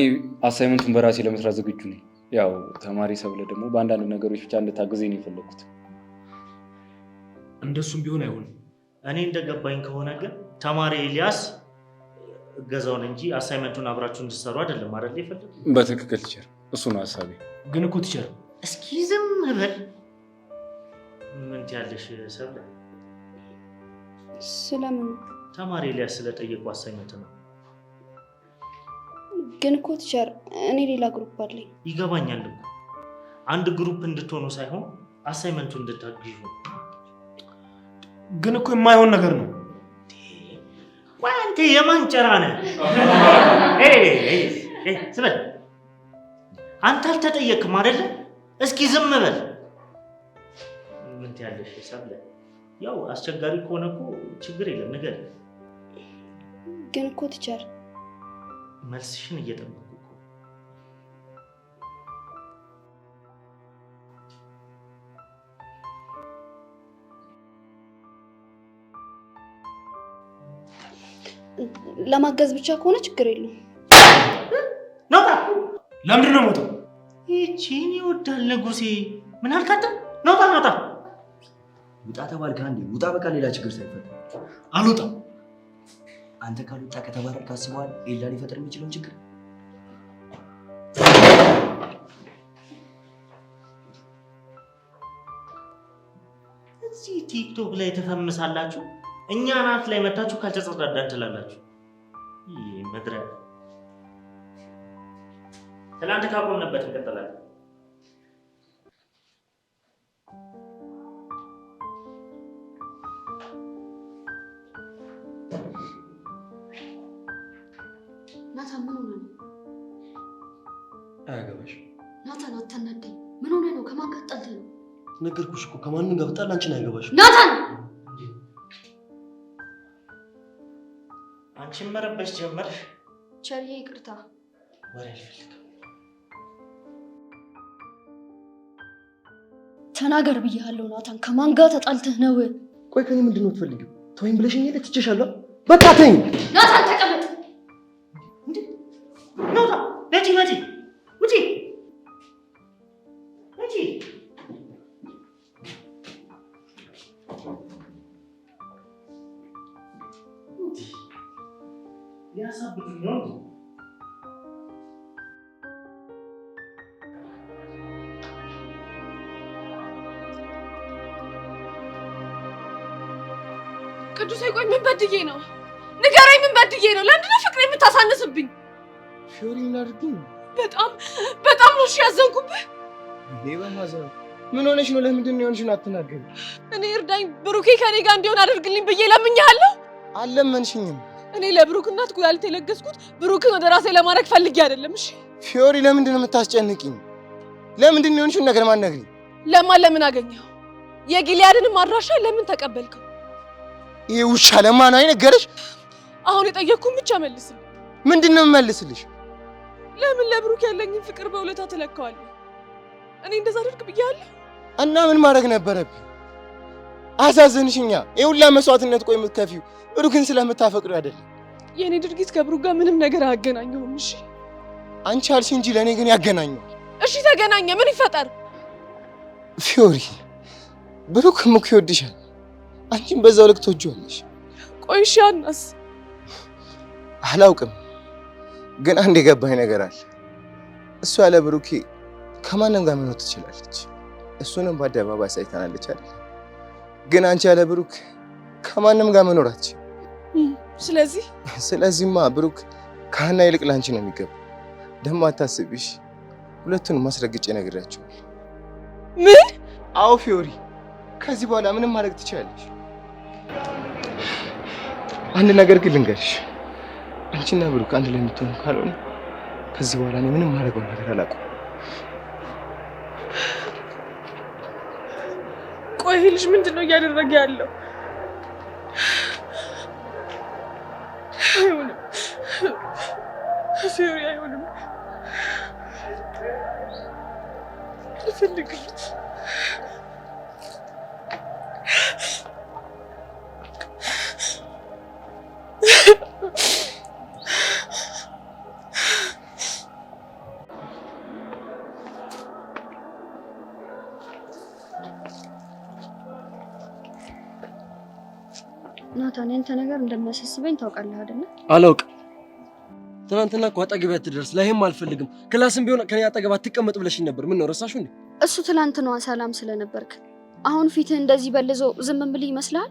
አሳይመንቱን በራሴ ለመስራት ዝግጁ ነኝ። ያው ተማሪ ሰብለ ደግሞ በአንዳንድ ነገሮች ብቻ እንድታግዘኝ ነው የፈለኩት። እንደሱም ቢሆን አይሆንም። እኔ እንደገባኝ ከሆነ ግን ተማሪ ኤልያስ እገዛውን እንጂ አሳይመንቱን አብራችሁ እንድትሰሩ አይደለም አይደል የፈለኩት? በትክክል ቲቸር፣ እሱ ነው ሐሳቤ። ግን እኮ ቲቸር እስኪ ዝም በል። ምን ትያለሽ ሰብለ? ስለምን? ተማሪ ኤልያስ ስለጠየቁ አሳይመንት ነው። ግን እኮ ቲቸር እኔ ሌላ ግሩፕ አለኝ። ይገባኛል እኮ አንድ ግሩፕ እንድትሆኑ ሳይሆን አሳይመንቱን እንድታግዙ። ግን እኮ የማይሆን ነገር ነው። ቆይ አንተ የማን ጨራ ነህ? ዝም በል አንተ። አልተጠየቅም አይደለ? እስኪ ዝም በል። ምን ትያለሽ ሰብለ? ያው አስቸጋሪ ከሆነ እኮ ችግር የለም ንገር። ግን እኮ ቲቸር መልስሽን እየጠበቅኩ እኮ። ለማገዝ ብቻ ከሆነ ችግር የለም። ነውጣ። ለምንድን ነው የምወጣው? ይቺን ይወዳል ንጉሴ። ምን አልካተ? ነውጣ ነውጣ። ውጣ ተባልክ አንዴ ውጣ። በቃ ሌላ ችግር ሳይፈጠር አልወጣም። አንተ ካልወጣ ከተባረርክ አስበዋል ኤላ ሊፈጥር የሚችለውን ችግር። እዚህ ቲክቶክ ላይ ተፈምሳላችሁ፣ እኛ ናት ላይ መታችሁ ካልተጸዳዳን ትላላችሁ። ይሄ መድረ ትናንት ካቆምንበት እንቀጥላለን። ናታን ምን ሆነ ነው? አያገባሽም። ናታን አታናደኝ። ምን ሆነ ነው? ከማን ጋር ጣልተህ ነው? ነገርኩሽ እኮ ከማንም ጋር ብጣላ አንቺን አያገባሽም። ናታን አንቺን መረበሽ ጀመርሽ። ቸርዬ ይቅርታ። ወሬ አልፈልግም። ተናገር ብያለሁ ናታን። ከማን ጋር ተጣልተህ ነው? ቆይ ከኔ ምንድን ነው የምትፈልጊው? ተወይም ብለሽኝ የለ ትቼሻለሁ። በቃ ተኝ። ናታን ተቀመጥ። ናታን ነጂ ነጂ ውጪ ነጂ ያሳብዱኝ ነው። ቅዱሴ ቆይ ምን በድዬ ነው? ንገረኝ፣ ምን በድዬ ነው? ለምንድን ነው ፍቅሬ የምታሳንስብኝ? ፊዮሪ ምን አድርጊ? በጣም ነው እሺ ያዘንኩብህ። እኔ በማዘን ምን ሆነሽ ነው? ለምንድን ነው የሆንሽን አትናገሪ? እኔ እርዳኝ፣ ብሩኬ ከኔ ጋር እንዲሆን አድርግልኝ ብዬ ለምኜሃለሁ። አልለመንሽኝም። እኔ ለብሩክ እናት ኩላሊት የለገስኩት ብሩክን ወደ ራሴ ለማድረግ ፈልጌ አይደለም። እሺ ፊዮሪ ለምንድን ነው የምታስጨንቂኝ? ለምንድን ነው የሆንሽን ነገር ማን ነግሪኝ? ለምን አገኘው? የጊልያድንም አድራሻ ለምን ተቀበልከው? ይሄ ውሻ ለማን ነው አይነገርሽ? አሁን የጠየቅኩህን ብቻ መልስልኝ። ምንድን ነው የምመልስልሽ? ለምን ለብሩክ ያለኝን ፍቅር በውለታ ትለካዋለህ? እኔ እንደዛ አድርግ ብያለሁ? እና ምን ማድረግ ነበረብኝ? አሳዘንሽኛ። የሁላ መስዋዕትነት ቆይ የምትከፊው ብሩክን ስለምታፈቅሪው አይደለም። የኔ ድርጊት ከብሩክ ጋር ምንም ነገር አያገናኘውም። እሺ አንቺ አልሽ እንጂ ለእኔ ግን ያገናኘዋል። እሺ ተገናኘ፣ ምን ይፈጠር? ፊዮሪ ብሩክም እኮ ይወድሻል፣ አንቺም በዛው ልክ ትወጂዋለሽ። ቆይ እሺ አናስ? አላውቅም፣ ግን አንድ የገባኝ ነገር አለ። እሷ ያለ ብሩኬ ከማንም ጋር መኖር ትችላለች። እሱንም በአደባባይ ሳይታናለች አይደል? ግን አንቺ ያለ ብሩክ ከማንም ጋር መኖር አትችይም። ስለዚህማ ብሩክ ከሀና ይልቅ ላንቺ ነው የሚገባው። ደግሞ አታስቢሽ፣ ሁለቱንም ማስረግጬ ነግሬያቸዋለሁ። ምን? አዎ ፊዮሪ፣ ከዚህ በኋላ ምንም ማድረግ ትችላለሽ። አንድ ነገር ግን ልንገርሽ፣ አንቺና ብሩክ አንድ ላይ የምትሆኑ ካልሆነ ከዚህ በኋላ እኔ ምንም ማድረገው ነገር አላውቅም። ቆይ ይሄ ልጅ ምንድን ነው እያደረገ ያለው? አይሆንም ፊዮሪ፣ አይሆንም። አልፈልግም። ናታን፣ ያንተ ነገር እንደሚያሳስበኝ ታውቃለህ አይደል? አላውቅም። ትናንትና እኮ አጠገቤ አትደርስ ላይም አልፈልግም። ክላስም ቢሆን ከኔ አጠገብ አትቀመጥ ብለሽኝ ነበር። ምን ነው ረሳሽው እንዴ? እሱ ትናንት ነው ሰላም ስለነበርክ። አሁን ፊትህ እንደዚህ በልዞ ዝም ብልህ ይመስልሃል?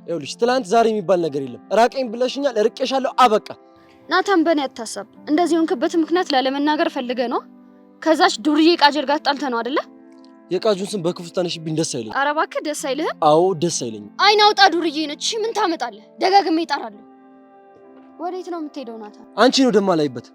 ይኸውልሽ ትናንት ዛሬ የሚባል ነገር የለም። ራቀኝ ብለሽኛል፣ ርቄሻለሁ፣ አበቃ። ናታን፣ በእኔ አታሳብ። እንደዚህ ሆንክበት ምክንያት ላለመናገር ፈልገህ ነው? ከዛች ዱርዬ ቃጀል ጋር ጣልተህ ነው አይደለ? የቃጁን ስም በክፉ ታነሽብኝ ደስ አይለኝ። ኧረ እባክህ ደስ አይልህም? አዎ ደስ አይለኝም። አይን አውጣ ዱርዬ ነች። ምን ታመጣለህ? ደጋግሜ እጠራለሁ። ወዴት ነው የምትሄደው ናታን? አንቺ ነው ደማ ላይበት።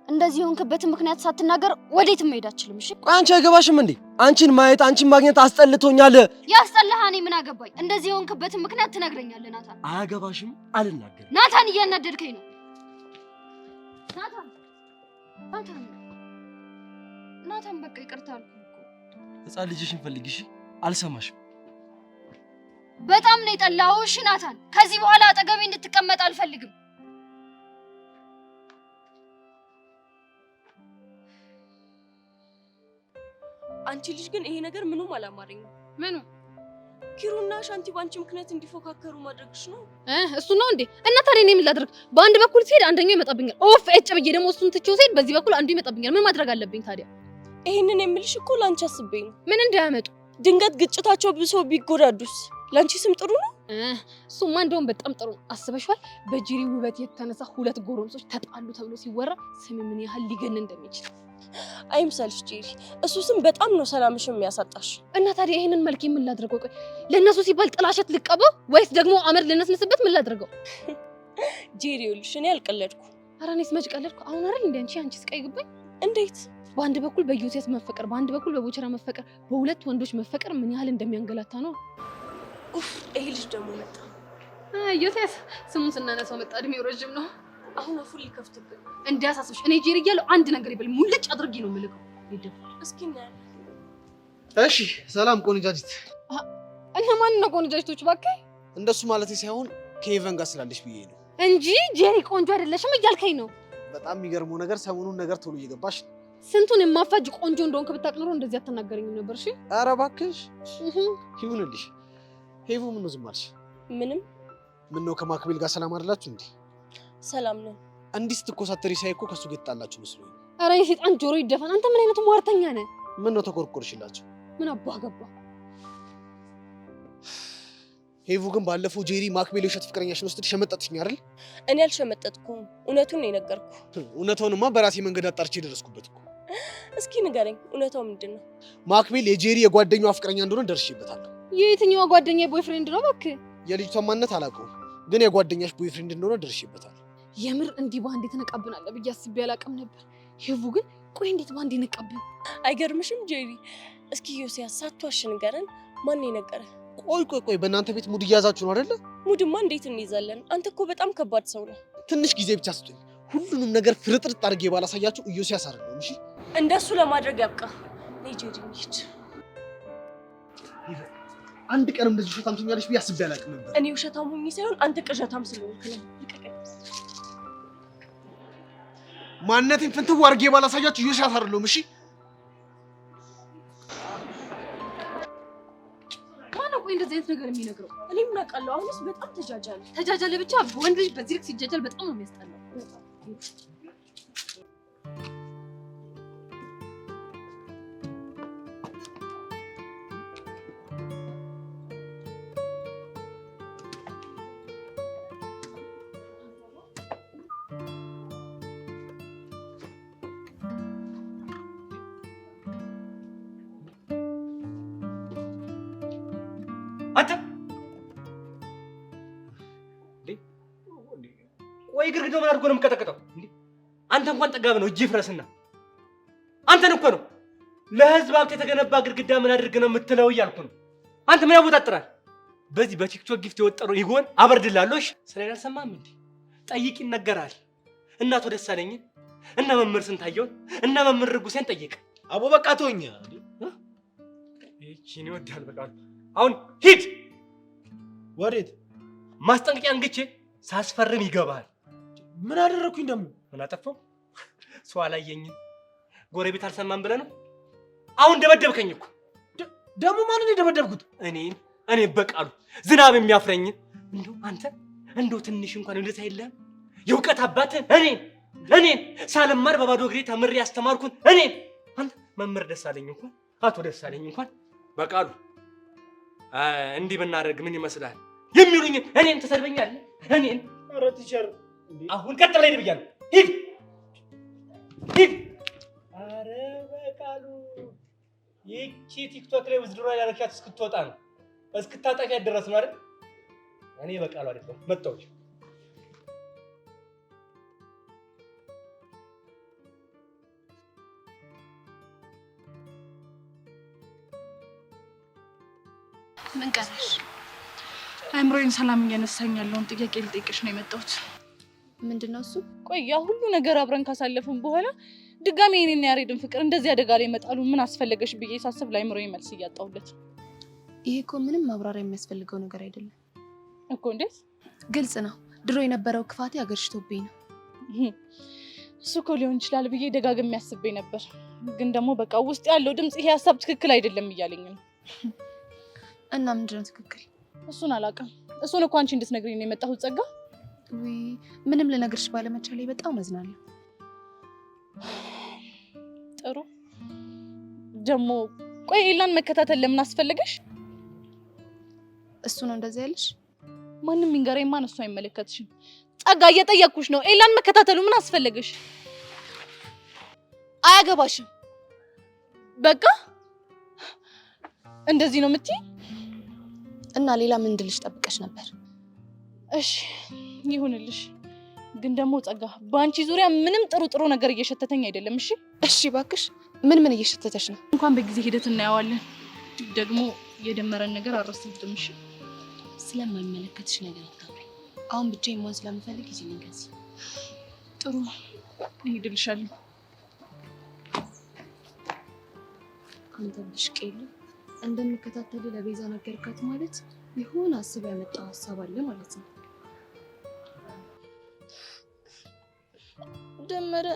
እንደዚህ ሆንክበት ምክንያት ሳትናገር ወዴት መሄድ አትችልም። እሺ ቆይ አንቺ አይገባሽም እንዴ? አንቺን ማየት አንቺን ማግኘት አስጠልቶኛል። ያስጠላህ እኔ ምን አገባኝ? እንደዚህ ሆንክበት ምክንያት ትነግረኛለህ ናታን? አያገባሽም፣ አልናገርም። ናታን እያናደድከኝ ነው። ናታን ናታን ናታን፣ በቃ ይቅርታ አልኩህ እኮ። ህፃን ልጅሽን ፈልጊሽ። አልሰማሽም። በጣም ነው የጠላኸው። እሺ ናታን፣ ከዚህ በኋላ አጠገቤ እንድትቀመጥ አልፈልግም። አንቺ ልጅ ግን ይሄ ነገር ምኑም አላማረኝም። ምኑ? ኪሩና ሻንቲ ባንቺ ምክንያት እንዲፎካከሩ ማድረግሽ ነው? እሱ ነው እንዴ? እና ታዲያ እኔ ምን ላድርግ? በአንድ በኩል ሲሄድ አንደኛው ይመጣብኛል። ኦፍ እጭ ብዬ ደግሞ እሱን ትቼው ሲሄድ በዚህ በኩል አንዱ ይመጣብኛል። ምን ማድረግ አለብኝ ታዲያ? ይሄንን የምልሽ እኮ ላንቺ አስቤ ነው። ምን እንዳያመጡ? ድንገት ግጭታቸው ብሶ ቢጎዳዱስ? ላንቺ ስም ጥሩ ነው? እሱማ እንደውም በጣም ጥሩ ነው። አስበሽዋል? በጅሪ ውበት የተነሳ ሁለት ጎረምሶች ተጣሉ ተብሎ ሲወራ ስም ምን ያህል ሊገን እንደሚችል። አይምሰልሽ ጄሪ፣ እሱ ስም በጣም ነው ሰላምሽን የሚያሳጣሽ። እና ታዲያ ይሄንን መልክ ምን ላድርገው? ቆይ ለነሱ ሲባል ጥላሸት ልቀበው ወይስ ደግሞ አመድ ልነስንስበት? ምን ላድርገው? ጄሪ ይኸውልሽ፣ እኔ አልቀለድኩ። ኧረ እኔስ መች ቀለድኩ? አሁን አይደል እንደ አንቺ ስቃይ ገባኝ። እንዴት? በአንድ በኩል በዮሴፍ መፈቀር፣ በአንድ በኩል በቦቸራ መፈቀር፣ በሁለት ወንዶች መፈቀር ምን ያህል እንደሚያንገላታ ነው። ኡፍ! ይሄ ልጅ ደግሞ መጣ። ዮሴፍ ስሙን ስናነሳው መጣ። እድሜው ረጅም ነው። አሁን አፉን ሊከፍትብኝ። እንዲያሳስብሽ እኔ ጄሪ እያለሁ አንድ ነገር ይበል ሙልጭ አድርጌ ነው የምልከው። ይደፋል። እስኪ እናያለን። እሺ ሰላም ቆንጃጅት። እና ማን ነው ቆንጃጅቶች? እባክህ እንደሱ ማለት ሳይሆን ከኤቨን ጋር ስላለሽ ብዬ ነው። እንጂ ጄሪ ቆንጆ አይደለሽም እያልከኝ ነው። በጣም የሚገርመው ነገር ሰሞኑን ነገር ቶሎ እየገባሽ ስንቱን የማፋጅ ቆንጆ እንደሆንክ ብታውቅ ኖሮ እንደዚህ አትናገረኝም ነበር። እሺ ኧረ እባክሽ ይሁንልሽ። ሄቡ ምን ነው ዝም አልሽ? ምንም። ምን ነው ከማክቤል ጋር ሰላም አይደላችሁ እንዴ? ሰላም ነን። እንዲህ ስትኮሳተሪ ሳይ እኮ ከሱ ጋር የተጣላችሁ መስሎኝ። ኧረ የሰይጣን ጆሮ ይደፈን። አንተ ምን አይነቱ ሟርተኛ ነህ? ምን ነው ተቆርቆርሽላችሁ? ምን አባህ ገባ? ሄቡ ግን ባለፈው ጄሪ ማክቤል የውሸት ፍቅረኛሽን ወስደሽ ሸመጠጥሽኝ አይደል? እኔ አልሸመጠጥኩም፣ እውነቱን ነው የነገርኩ። እውነታውንማ በራሴ መንገድ አጣርቼ ደረስኩበት እኮ። እስኪ ንገረኝ፣ እውነታው ምንድን ነው? ማክቤል የጄሪ የጓደኛዋ ፍቅረኛ እንደሆነ ደርሼበታለሁ። የየትኛዋ ጓደኛ ቦይፍሬንድ ነው? እባክህ የልጅቷን ማንነት አላውቀውም፣ ግን የጓደኛሽ ቦይፍሬንድ እንደሆነ ደርሼበታለሁ። የምር እንዲህ ባንዴ ተነቃብናል ብዬ አስቤ አላውቅም ነበር። ሄቡ ግን ቆይ እንዴት ባንዴ ነቃብን? አይገርምሽም ጄሪ? እስኪ ዮሲያስ ሳትዋሽ ንገረን፣ ማን የነገረ? ቆይ በእናንተ ቤት ሙድ እያያዛችሁ ነው አይደለ? ሙድማ እንዴት እንይዛለን? አንተ እኮ በጣም ከባድ ሰው ነው። ትንሽ ጊዜ ብቻ ስጡኝ። ሁሉንም ነገር ፍርጥርጥ አድርጌ ባላሳያችሁ ኢዮስያስ አይደለም። እሺ እንደሱ ለማድረግ ያብቃ። ነይ ጄሪ እንሂድ። አንድ ቀንም እንደዚህ ውሸታም ትኛለሽ ብዬ አስቤ አላውቅም ነበር። እኔ ውሸታም ሆኜ ሳይሆን አንተ ቅዠታም ስለሆንክ ነው። ማንነቴን ፍንትው አድርጌ ባላሳያችሁ ኢዮስያስ አይደለም። እሺ ቆይ እንደዚህ አይነት ነገር የሚነግረው እኔ ምን አውቃለሁ? አሁንስ በጣም ተጃጃለ ብቻ። ወንድ ልጅ በዚህ ልክ ሲጃጃል በጣም ነው የሚያስጠላው። አንተ ወይ ግርግዳው ምን አድርጎ ነው የምቀጠቅጠው? አንተ እንኳን ጠጋብ ነው እጅ ፍረስና አንተን እኮ ነው ለህዝብ ሀብት የተገነባ ግርግዳ ምን አድርግ ነው የምትለው እያልኩ ነው። አንተ ምን ያወጣጥራል? በዚህ በቲክቶክ ጊፍት የወጠረው ይጎን አበርድላለሽ። ስለሌላ አልሰማህም እንዴ? ጠይቅ ይነገራል። እናቶ ደሳለኝን እና መምህር ስንታየውን እና መምህር ርጉሴን ጠይቅ። አቦ በቃ ተወኝ። እቺ ነው ወዳል በቃ አሁን ሂድ። ወዴት? ማስጠንቀቂያ እንግቼ ሳስፈርም ይገባል። ምን አደረኩኝ ደግሞ? ምን አጠፋው? ሰው አላየኝም ጎረቤት አልሰማም ብለህ ነው? አሁን ደበደብከኝ እኮ። ደግሞ ማንን ነው የደበደብኩት? እኔ በቃሉ ዝናብ የሚያፍረኝ እንደው አንተ እንደው ትንሽ እንኳን ልታ የለህም? የእውቀት አባትህ እኔን ሳልማር በባዶ እግሬ ተምሬ ያስተማርኩን አንተ መምህር ደሳለኝ እንኳን አቶ ደሳለኝ እንኳን በቃሉ እንዲህ ብናደርግ ምን ይመስላል የሚሉኝ እኔን ተሰድበኛለህ? ኧረ ቲቸር አሁን ቀጥ ብለህ ሂድ ብያለሁ። ሂድ። ኧረ በቃሉ ይቺ ቲክቶክ ላይ ውዝድሮ ያደረግሻት እስክትወጣ ነው እስክታጠፊያት ድረስ ነው አይደል? እኔ በቃሉ አይደለም መጣሁ። ምን ቀረሽ? አእምሮዬን ሰላም እየነሳኝ ያለውን ጥያቄ ልጠይቅሽ ነው የመጣሁት። ምንድነው እሱ? ቆይ ያ ሁሉ ነገር አብረን ካሳለፍን በኋላ ድጋሜ እኔና ያሬድን ፍቅር እንደዚህ አደጋ ላይ መጣሉ ምን አስፈለገሽ ብዬ ሳስብ ለአእምሮዬ መልስ እያጣሁለት። ይሄ እኮ ምንም ማብራሪያ የሚያስፈልገው ነገር አይደለም እኮ። እንዴት? ግልጽ ነው። ድሮ የነበረው ክፋቴ አገርሽቶብኝ ነው። እሱ እኮ ሊሆን ይችላል ብዬ ደጋግሜ አስቤ ነበር፣ ግን ደግሞ በቃ ውስጥ ያለው ድምጽ ይሄ ሀሳብ ትክክል አይደለም እያለኝ ነው። እና ምንድነው ትክክል? እሱን አላውቅም። እሱን እኮ አንቺ እንድትነግሪኝ ነው የመጣሁት ጸጋ። ምንም ልነግርሽ ባለመቻሌ በጣም አዝናለሁ። ጥሩ ደግሞ ቆይ ኤላን መከታተል ለምን አስፈለገሽ? እሱ ነው እንደዚህ ያለሽ? ማንም ይንገረኝ፣ ማን እሱ አይመለከትሽም። ጸጋ እየጠየቅኩሽ ነው። ኤላን መከታተሉ ምን አስፈለገሽ? አያገባሽም። በቃ እንደዚህ ነው የምትይ? እና ሌላ ምን እንድልሽ ጠብቀሽ ነበር? እሺ ይሁንልሽ። ግን ደግሞ ጸጋ በአንቺ ዙሪያ ምንም ጥሩ ነገር እየሸተተኝ አይደለም። እሺ እባክሽ። ምን እየሸተተሽ ነው? እንኳን በጊዜ ሂደት እናየዋለን። ደግሞ የደመረን ነገር አረሳትም። እሺ ስለማይመለከትሽ ነገር አታውሪ። አሁን ብቻዬን መሆን ስለምፈልግ ጊዜ ንገዚ። ጥሩ እሄድልሻለሁ። አንተ ብሽቄል እንደምከታተል ለቤዛ ነገርካት ማለት ይሁን አስብ ያመጣው ሐሳብ አለ ማለት ነው። ደመረ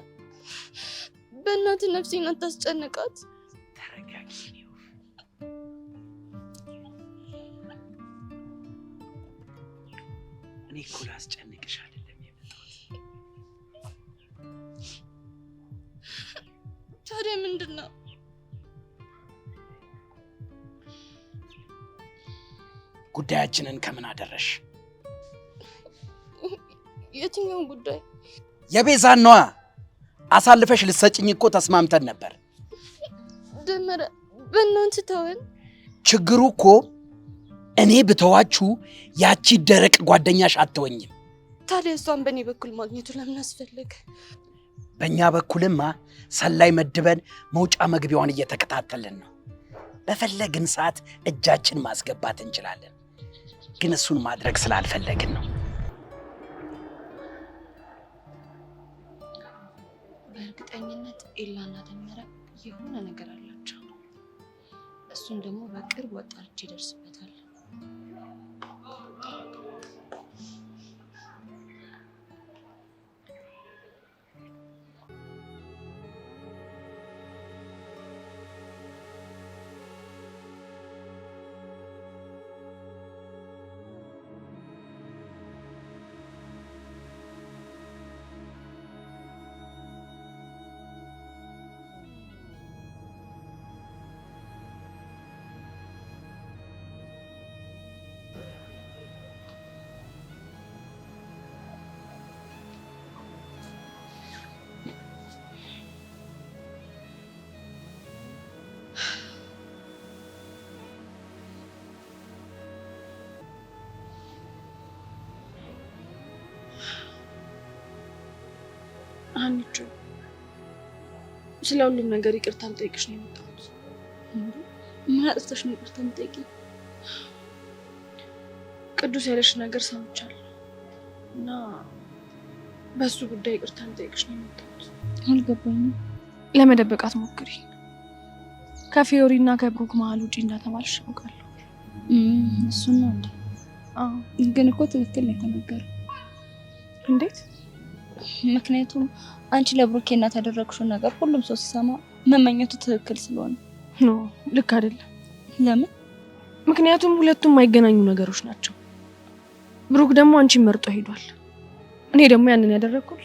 በእናትህ ነፍሴን አታስጨንቃት። ተረጋጊ። እኔ እኮ ላስጨንቅሽ አይደለም የመጣሁት። ታዲያ ምንድን ነው? ጉዳያችንን ከምን አደረሽ? የትኛውን ጉዳይ? የቤዛን ነዋ። አሳልፈሽ ልትሰጭኝ እኮ ተስማምተን ነበር። ደመረ በእናትህ ተወን። ችግሩ እኮ እኔ ብተዋችሁ ያቺ ደረቅ ጓደኛሽ አትወኝም። ታዲያ እሷን በእኔ በኩል ማግኘቱ ለምን አስፈለገ? በእኛ በኩልማ ሰላይ መድበን መውጫ መግቢያዋን እየተከታተልን ነው። በፈለግን ሰዓት እጃችን ማስገባት እንችላለን። ግን እሱን ማድረግ ስላልፈለግን ነው። በእርግጠኝነት ኤላና ደመረ የሆነ ነገር አላቸው። እሱን ደግሞ በቅርብ ወጣች ይደርስበታል። አንቺ ስለ ሁሉም ነገር ይቅርታ ልጠይቅሽ ነው የመጣሁት። ምን አጥፍተሽ ነው ይቅርታ የምጠይቂኝ? ቅዱስ ያለሽ ነገር ሰምቻለሁ እና በሱ ጉዳይ ይቅርታ ልጠይቅሽ ነው የመጣሁት። አልገባኝም። ለመደበቅ አትሞክሪ። ከፊዮሪ እና ከብሩክ መሀል ውጪ እንዳተባልሽ አውቃለሁ። እሱን ነው እንዴ? አዎ። ግን እኮ ትክክል ነው የተናገረው። እንዴት? ምክንያቱም አንቺ ለብሩኬ እናት ያደረግሽው ነገር ሁሉም ሰው ሲሰማ መመኘቱ ትክክል ስለሆነ። ኖ ልክ አይደለም። ለምን? ምክንያቱም ሁለቱም የማይገናኙ ነገሮች ናቸው። ብሩክ ደግሞ አንቺን መርጦ ሄዷል። እኔ ደግሞ ያንን ያደረኩት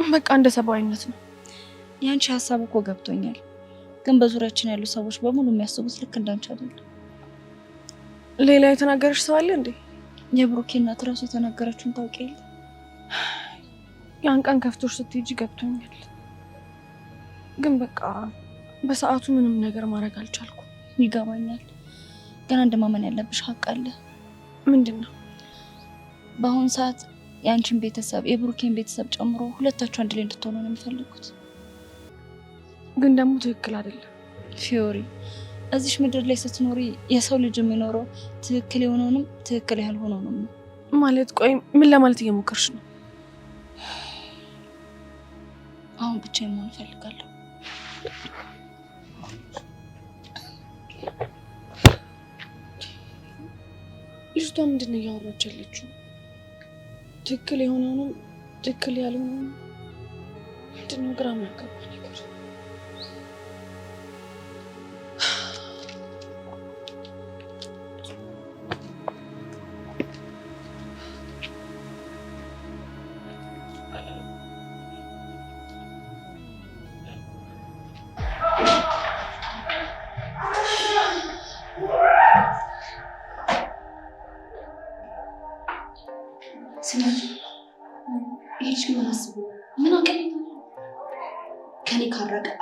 በቃ እንደ ሰብአዊነት ነው። የአንቺ ሀሳብ እኮ ገብቶኛል፣ ግን በዙሪያችን ያሉ ሰዎች በሙሉ የሚያስቡት ልክ እንዳንቺ አይደለም። ሌላ የተናገረሽ ሰው አለ እንዴ? የብሩኬ እናት ራሱ የተናገረችውን ታውቂ የለ? ያን ቀን ከፍቶሽ ስትሄጂ ገብቶኛል፣ ግን በቃ በሰዓቱ ምንም ነገር ማድረግ አልቻልኩም። ይገባኛል፣ ግን አንድ ማመን ያለብሽ ሀቅ አለ። ምንድን ነው? በአሁኑ ሰዓት የአንቺን ቤተሰብ የብሩኬን ቤተሰብ ጨምሮ ሁለታችሁ አንድ ላይ እንድትሆኑ ነው የሚፈልጉት። ግን ደግሞ ትክክል አይደለም ፊዮሪ። እዚሽ ምድር ላይ ስትኖሪ የሰው ልጅ የሚኖረው ትክክል የሆነውንም ትክክል ያልሆነውንም ነው ማለት። ቆይ ምን ለማለት እየሞከርሽ ነው? አሁን ብቻዬን መሆን እፈልጋለሁ። ልጅቷ ምንድን ነው እያወራች ያለችው? ትክክል የሆነውንም ትክክል ያልሆነውንም ምንድን ነው? ግራ የሚያጋባ ነገር።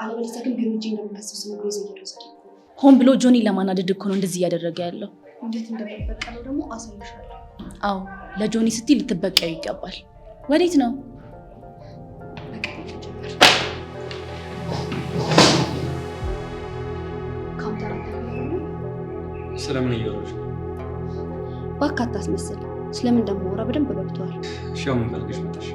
አለበለዚያ ግን ቢሮ ሂጅ እንደምከሰው ስነግሮ ይዘየደረሰ ሆን ብሎ ጆኒ ለማናደድ እኮ ነው እንደዚህ እያደረገ ያለው። እንዴት እንደምትበቀለው ደግሞ አሳይሻለሁ። አዎ ለጆኒ ስትይ ልትበቀዩ ይገባል። ወዴት ነው? ስለምን እያወራሽ? እባክህ አታስመስል። ስለምን እንደማወራ በደንብ ገብቶሃል። እሺ አሁን ፈልገሽ መጣሽ?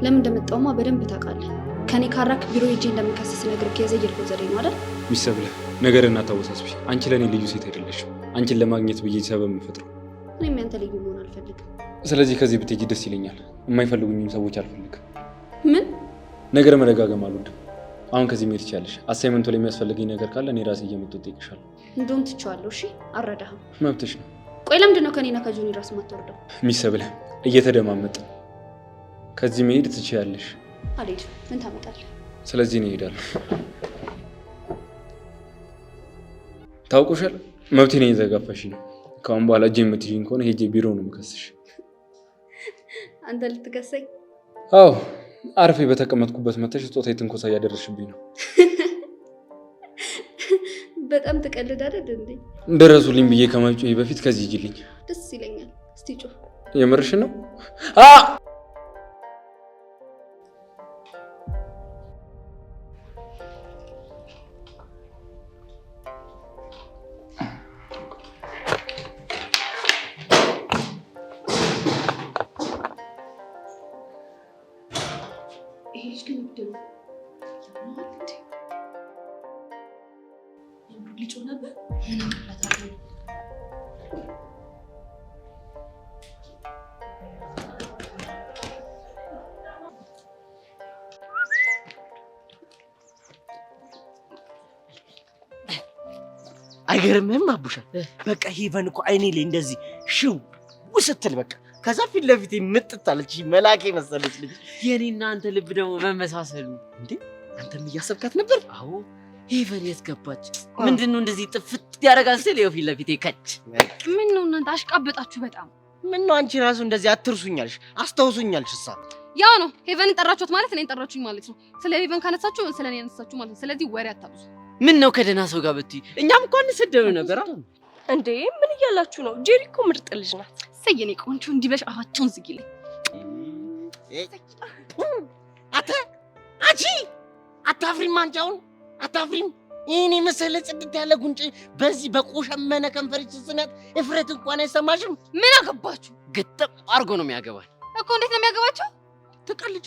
ለምን እንደመጣሁማ በደንብ ታውቃለህ። ከኔ ካራክ ቢሮ ሂጅ እንደምከሰስ ነግሬህ የዘየድከው ዘዴ ነው አይደል? ሚሰብለ ነገርና ታወሳስቢ። አንቺ ለኔ ልዩ ሴት አይደለሽም። አንቺን ለማግኘት ብዬ ሰበብ የምፈጥረው። እኔም ያንተ ልዩ መሆን አልፈልግም። ስለዚህ ከዚህ ብትሄጂ ደስ ይለኛል። የማይፈልጉኝም ሰዎች አልፈልግም። ምን? ነገር መደጋገም አልወድም። አሁን ከዚህ መሄድ ትችያለሽ። አሳይመንቱ ላይ የሚያስፈልገኝ ነገር ካለ እኔ ራሴ እየመጣሁ እጠይቅሻለሁ። እንደውም ትችዋለሁ። እሺ አልረዳህም። መብትሽ ነው። ቆይ ለምንድን ነው ከኔና ከጆኒ ራስ የማትወርደው? ሚሰብለ እየተደማመጠ ከዚህ መሄድ ትችያለሽ። አልሄድም። ምን ታመጣለህ? ስለዚህ እኔ እሄዳለሁ። ታውቁሻል፣ መብቴን እየተጋፋሽ ነው። ከአሁን በኋላ እጄ የምትይዥኝ ከሆነ ሄጄ ቢሮ ነው የምከስሽ። አንተ ልትከሰኝ? አዎ፣ አርፌ በተቀመጥኩበት መተሽ ጾታዊ ትንኮሳ እያደረሽብኝ ነው። በጣም ትቀልድ አይደል እንዴ? ድረሱልኝ ብዬ ከመጮሄ በፊት ከዚህ ሂጂልኝ። ደስ ይለኛል። እስቲ ጮህ። የምርሽ ነው? አይገርምህም አቡሻ? በቃ ሄቨን እኮ አይኔ ላይ እንደዚህ ሽው ስትል በቃ ከዛ ፊት ለፊት የምትጣለች መላኬ መሰለች ልጅ። የኔና አንተ ልብ ደግሞ መመሳሰሉ እንዴ! አንተም እያሰብካት ነበር? አዎ። ሄቨን የት ገባች? ምንድነው እንደዚህ ጥፍጥ ያደርጋል ስል ይኸው ፊት ለፊቴ ከች። ምን ነው እናንተ አሽቃበጣችሁ በጣም። ምን ነው አንቺ ራሱ እንደዚህ አትርሱኛልሽ፣ አስታውሱኛልሽ። እሷ ያው ነው ሄቨንን ጠራችኋት ማለት እኔን ጠራችሁኝ ማለት ነው። ስለ ሄቨን ካነሳችሁ ስለ እኔ ያነሳችሁ ማለት ነው። ስለዚህ ወሬ አታብዙ። ምን ነው ከደህና ሰው ጋር ብትይ እኛም እንኳን እንሰደብ ነበር። እንዴ ምን እያላችሁ ነው? ጄሪ እኮ ምርጥ ልጅ ናት። ሰየኔ ቆንጆ እንዲበሽ አፋቸውን ዝጊልኝ። አንቺ አታፍሪም? አንቺውን አታፍሪም? ይሄኔ መሰለ ጽድት ያለ ጉንጭ በዚህ በቆሸመነ ከንፈርሽ ስነት እፍረት እንኳን አይሰማሽም? ምን አገባችሁ? ግጥም አድርጎ ነው የሚያገባል እኮ። እንዴት ነው የሚያገባቸው?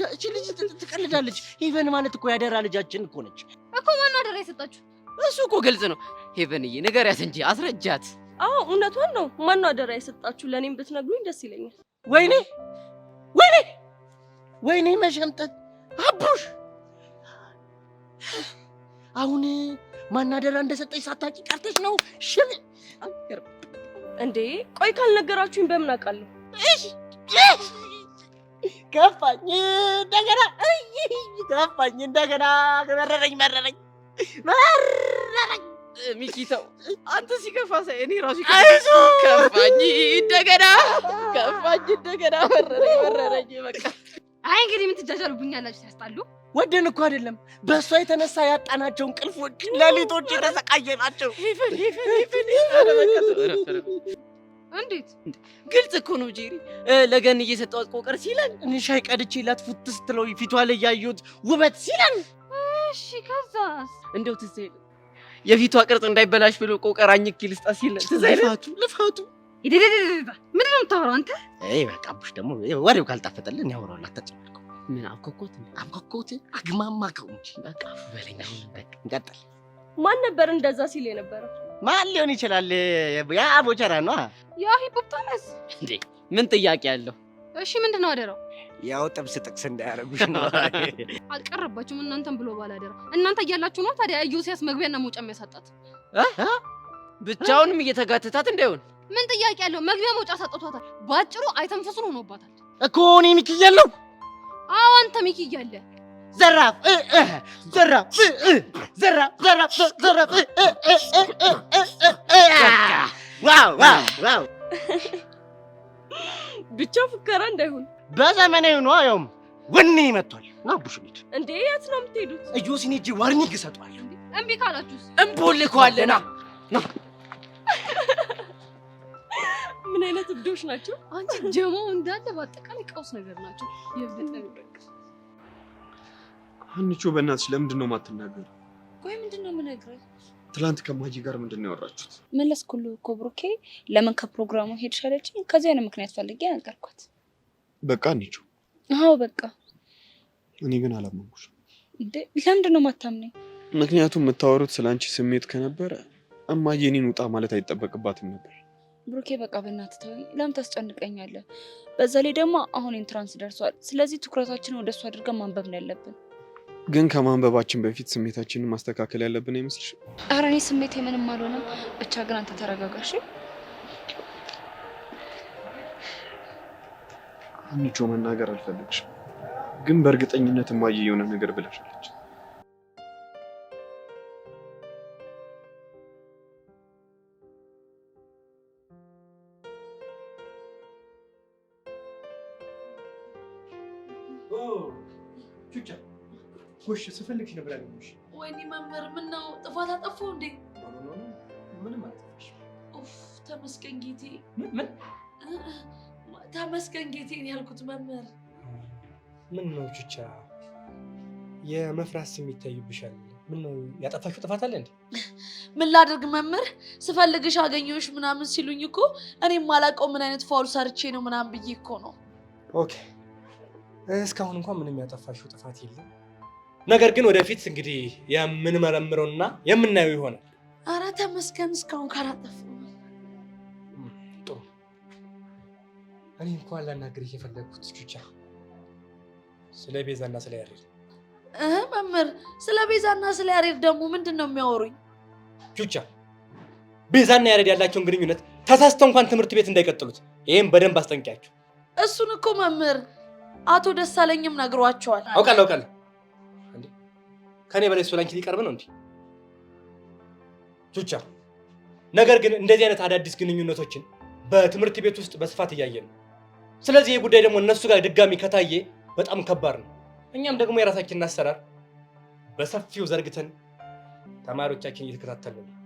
እቺ ልጅ ትቀልዳለች። ሄቨን ማለት እኮ ያደራ ልጃችን እኮ ነች እኮ። ማነው አደራ የሰጣችሁ? እሱ እኮ ግልጽ ነው። ሄቨንዬ ንገሪያት እንጂ አስረጃት። አዎ እውነቷን ነው። ማነው አደራ የሰጣችሁ? ለእኔም ብትነግሩኝ ደስ ይለኛል። ወይኔ ወይኔ ወይኔ መሸምጠት አቡሽ! አሁን ማን አደራ እንደሰጠች ሳታውቂ ቀርተሽ ነው? ሽም እንዴ ቆይ ካልነገራችሁኝ በምን አውቃለሁ? ከፋኝ እንደገና ከፋኝ እንደገና መረረኝ መረረኝ። ሚኪታው አንተ ሲከፋ ሳይ እኔ ራሱ ከፋኝ እንደገና መረረኝ። በቃ አይ እንግዲህ ምን ትጃጃሉብኛላችሁ? ሲያስጣሉ ወደን እኮ አይደለም በእሷ የተነሳ ያጣናቸው እንቅልፎች ሌሊቶች የተሰቃየናቸው። እንዴት? ግልጽ እኮ ነው ጄሪ። ለገን እየሰጠዋት ቆቀር ሲለን ሻይ ቀድቼላት ፉት ስትለው ፊቷ ላይ ያየሁት ውበት ሲለን፣ እሺ ከዛስ? እንደው ትዝ አይልም የፊቷ ቅርጽ እንዳይበላሽ ብሎ ቆቀር አኝክ ልስጣ ሲለን ትዝ አይልም? ልፋቱ ምንድን ነው የምታወራው አንተ? በቃ አቡሽ ደግሞ ወሬው ካልጣፈጠልን ያወራል። አታጨናንቀው። ምን አብኮኮት አግማማከው እንጂ በቃ በለኛ። እንቀጥል። ማን ነበር እንደዛ ሲል የነበረው? ማን ሊሆን ይችላል? ያ ቦቸራ ነው። ያ ሂፖፖታመስ እንዴ! ምን ጥያቄ አለው? እሺ ምንድነው አደራው? ያው ጥብስ ጥቅስ እንዳያረጉሽ ነው። አልቀረባችሁም እናንተም ብሎ ባላደራ። እናንተ እያላችሁ ነው ታዲያ ዮሲያስ መግቢያና መውጫ የሚያሳጣት? ብቻውንም እየተጋተታት እንዳይሆን ምን ጥያቄ አለው? መግቢያ መውጫ ሳጥቷታል። ባጭሩ አይተንፈሱን ሆኖባታል እኮ። እኔ ሚኪ እያለሁ? አዎ አንተ ሚኪ እያለ ዘራፍ ዘራፍ ዘራፍ ዘራፍ ዘራፍ። ዋው ዋው ዋው! ብቻ ፉከራ እንዳይሆን በዘመናዊ ነው። ያውም ወኔ መጥቷል። ና ቡሽ ልጅ እንዴ የት ነው የምትሄዱት? እጆሲን እጂ ዋርኒንግ እሰጠዋለሁ። እምቢ ካላችሁስ እንቦልከዋለና። ምን አይነት እብዶች ናቸው? አንቺ ጀማው እንዳለ በአጠቃላይ ቀውስ ነገር ናቸው። የብደጠ አንቺ በእናትሽ ለምንድን ነው የማትናገሪው? ቆይ ምንድን ነው የምነግርህ? ትላንት ከማጂ ጋር ምንድን ነው ያወራችሁት? መለስኩልህ እኮ ብሩኬ። ለምን ከፕሮግራሙ ሄድሽ አለችኝ። ከዚያ ነው ምክንያት ፈልጌ ነገርኳት። በቃ አንቺ? አዎ በቃ። እኔ ግን አላመንኩሽም። እንዴ ለምንድን ነው የማታምነኝ? ምክንያቱም የምታወሩት ስለ አንቺ ስሜት ከነበረ እማዬ እኔን ውጣ ማለት አይጠበቅባትም ነበር። ብሩኬ በቃ በእናትህ ተወኝ። ለምን ታስጨንቀኛለህ? በዛ ላይ ደግሞ አሁን ኢንትራንስ ደርሷል። ስለዚህ ትኩረታችንን ወደሱ አድርገን ማንበብ ነው ያለብን። ግን ከማንበባችን በፊት ስሜታችንን ማስተካከል ያለብን አይመስልሽም? ኧረ እኔ ስሜቴ ምንም አልሆነም። ብቻ ግን አንተ ተረጋጋሽ። አንቺ መናገር አልፈልግሽም፣ ግን በእርግጠኝነት እማዬ የሆነ ነገር ብለሻለች። ቹቻ ጎሽ ስፈልግሽ ነበር ያገኘሁሽ። ወይኔ መምህር ምን ነው ጥፋት አጠፋሁ እንዴ? ምንም አልጠፋሽ። ኡፍ ተመስገን ጌቴ። ምን ተመስገን ጌቴን ያልኩት መምህር። ምን ነው ቹቻ የመፍራት ስሜት ይታይብሻል? ምን ነው ያጠፋሽው ጥፋት አለ እንዴ? ምን ላድርግ መምህር፣ ስፈልግሽ አገኘሁሽ ምናምን ሲሉኝ እኮ እኔም ማላውቀው ምን አይነት ፋውል ሰርቼ ነው ምናምን ብዬ እኮ ነው። ኦኬ እስካሁን እንኳን ምንም ያጠፋሽው ጥፋት የለም። ነገር ግን ወደፊት እንግዲህ የምንመረምረውና የምናየው ይሆናል። አረ ተመስገን እስካሁን ካላጠፋሁ። ጥሩ። እኔ እንኳን ላናግርሽ የፈለግኩት ቹቻ ስለ ቤዛና ስለ ያሬድ። መምህር ስለ ቤዛና ስለ ያሬድ ደግሞ ምንድን ነው የሚያወሩኝ? ቹቻ ቤዛና ያሬድ ያላቸውን ግንኙነት ተሳስተው እንኳን ትምህርት ቤት እንዳይቀጥሉት ይሄን በደንብ አስጠንቅቂያቸው። እሱን እኮ መምህር አቶ ደሳለኝም ነግሯቸዋል። አውቃለሁ። እንዴ ከኔ በላይ እሱ ላንቺ ሊቀርብ ነው እንዴ? ቹቻ ነገር ግን እንደዚህ አይነት አዳዲስ ግንኙነቶችን በትምህርት ቤት ውስጥ በስፋት እያየን ነው። ስለዚህ ይህ ጉዳይ ደግሞ እነሱ ጋር ድጋሚ ከታየ በጣም ከባድ ነው። እኛም ደግሞ የራሳችንን አሰራር በሰፊው ዘርግተን ተማሪዎቻችን እየተከታተልን ነው።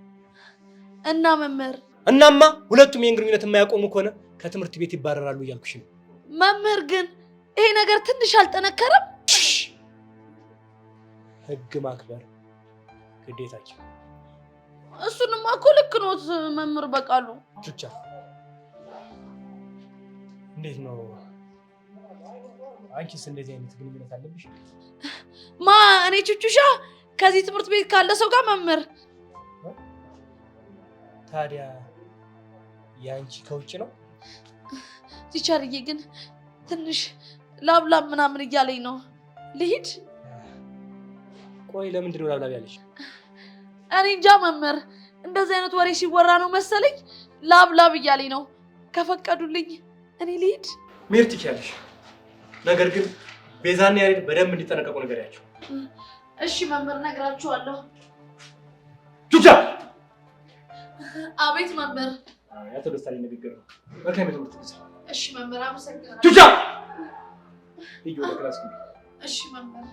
እና መምህር እናማ ሁለቱም ይህን ግንኙነት የማያቆሙ ከሆነ ከትምህርት ቤት ይባረራሉ እያልኩሽ ነው። መምህር ግን ይሄ ነገር ትንሽ አልጠነከረም? ህግ ማክበር ግዴታችን። እሱንማ እኮ ልክ ኖት መምህር በቃሉ። ቹቻ እንዴት ነው አንቺስ እንደዚህ አይነት ግንኙነት አለብሽ? እኔ ቹቹሻ ከዚህ ትምህርት ቤት ካለ ሰው ጋር መምህር። ታዲያ የአንቺ ከውጭ ነው? ቲቸርዬ ግን ትንሽ ላብላብ ምናምን እያለኝ ነው። ልሂድ? ቆይ ለምንድን ነው ላብላብ ያለሽ? እኔ እንጃ መምህር፣ እንደዚህ አይነት ወሬ ሲወራ ነው መሰለኝ ላብላብ እያለኝ ነው። ከፈቀዱልኝ እኔ ልሂድ? መሄድ ትችያለሽ። ነገር ግን ቤዛና ያሬድ በደንብ እንዲጠነቀቁ ንገሪያቸው። እሺ መምህር፣ እነግራቸዋለሁ። ቹቻ! አቤት መምህር። ያቶ ደሳለኝ ንግግር ነው። መልካም የትምህርት ጊዜ። እሺ መምህር፣ አመሰግናለሁ። ቹቻ! ሂጂ ወደ ክላስ ግቢ። እሺ መምህር።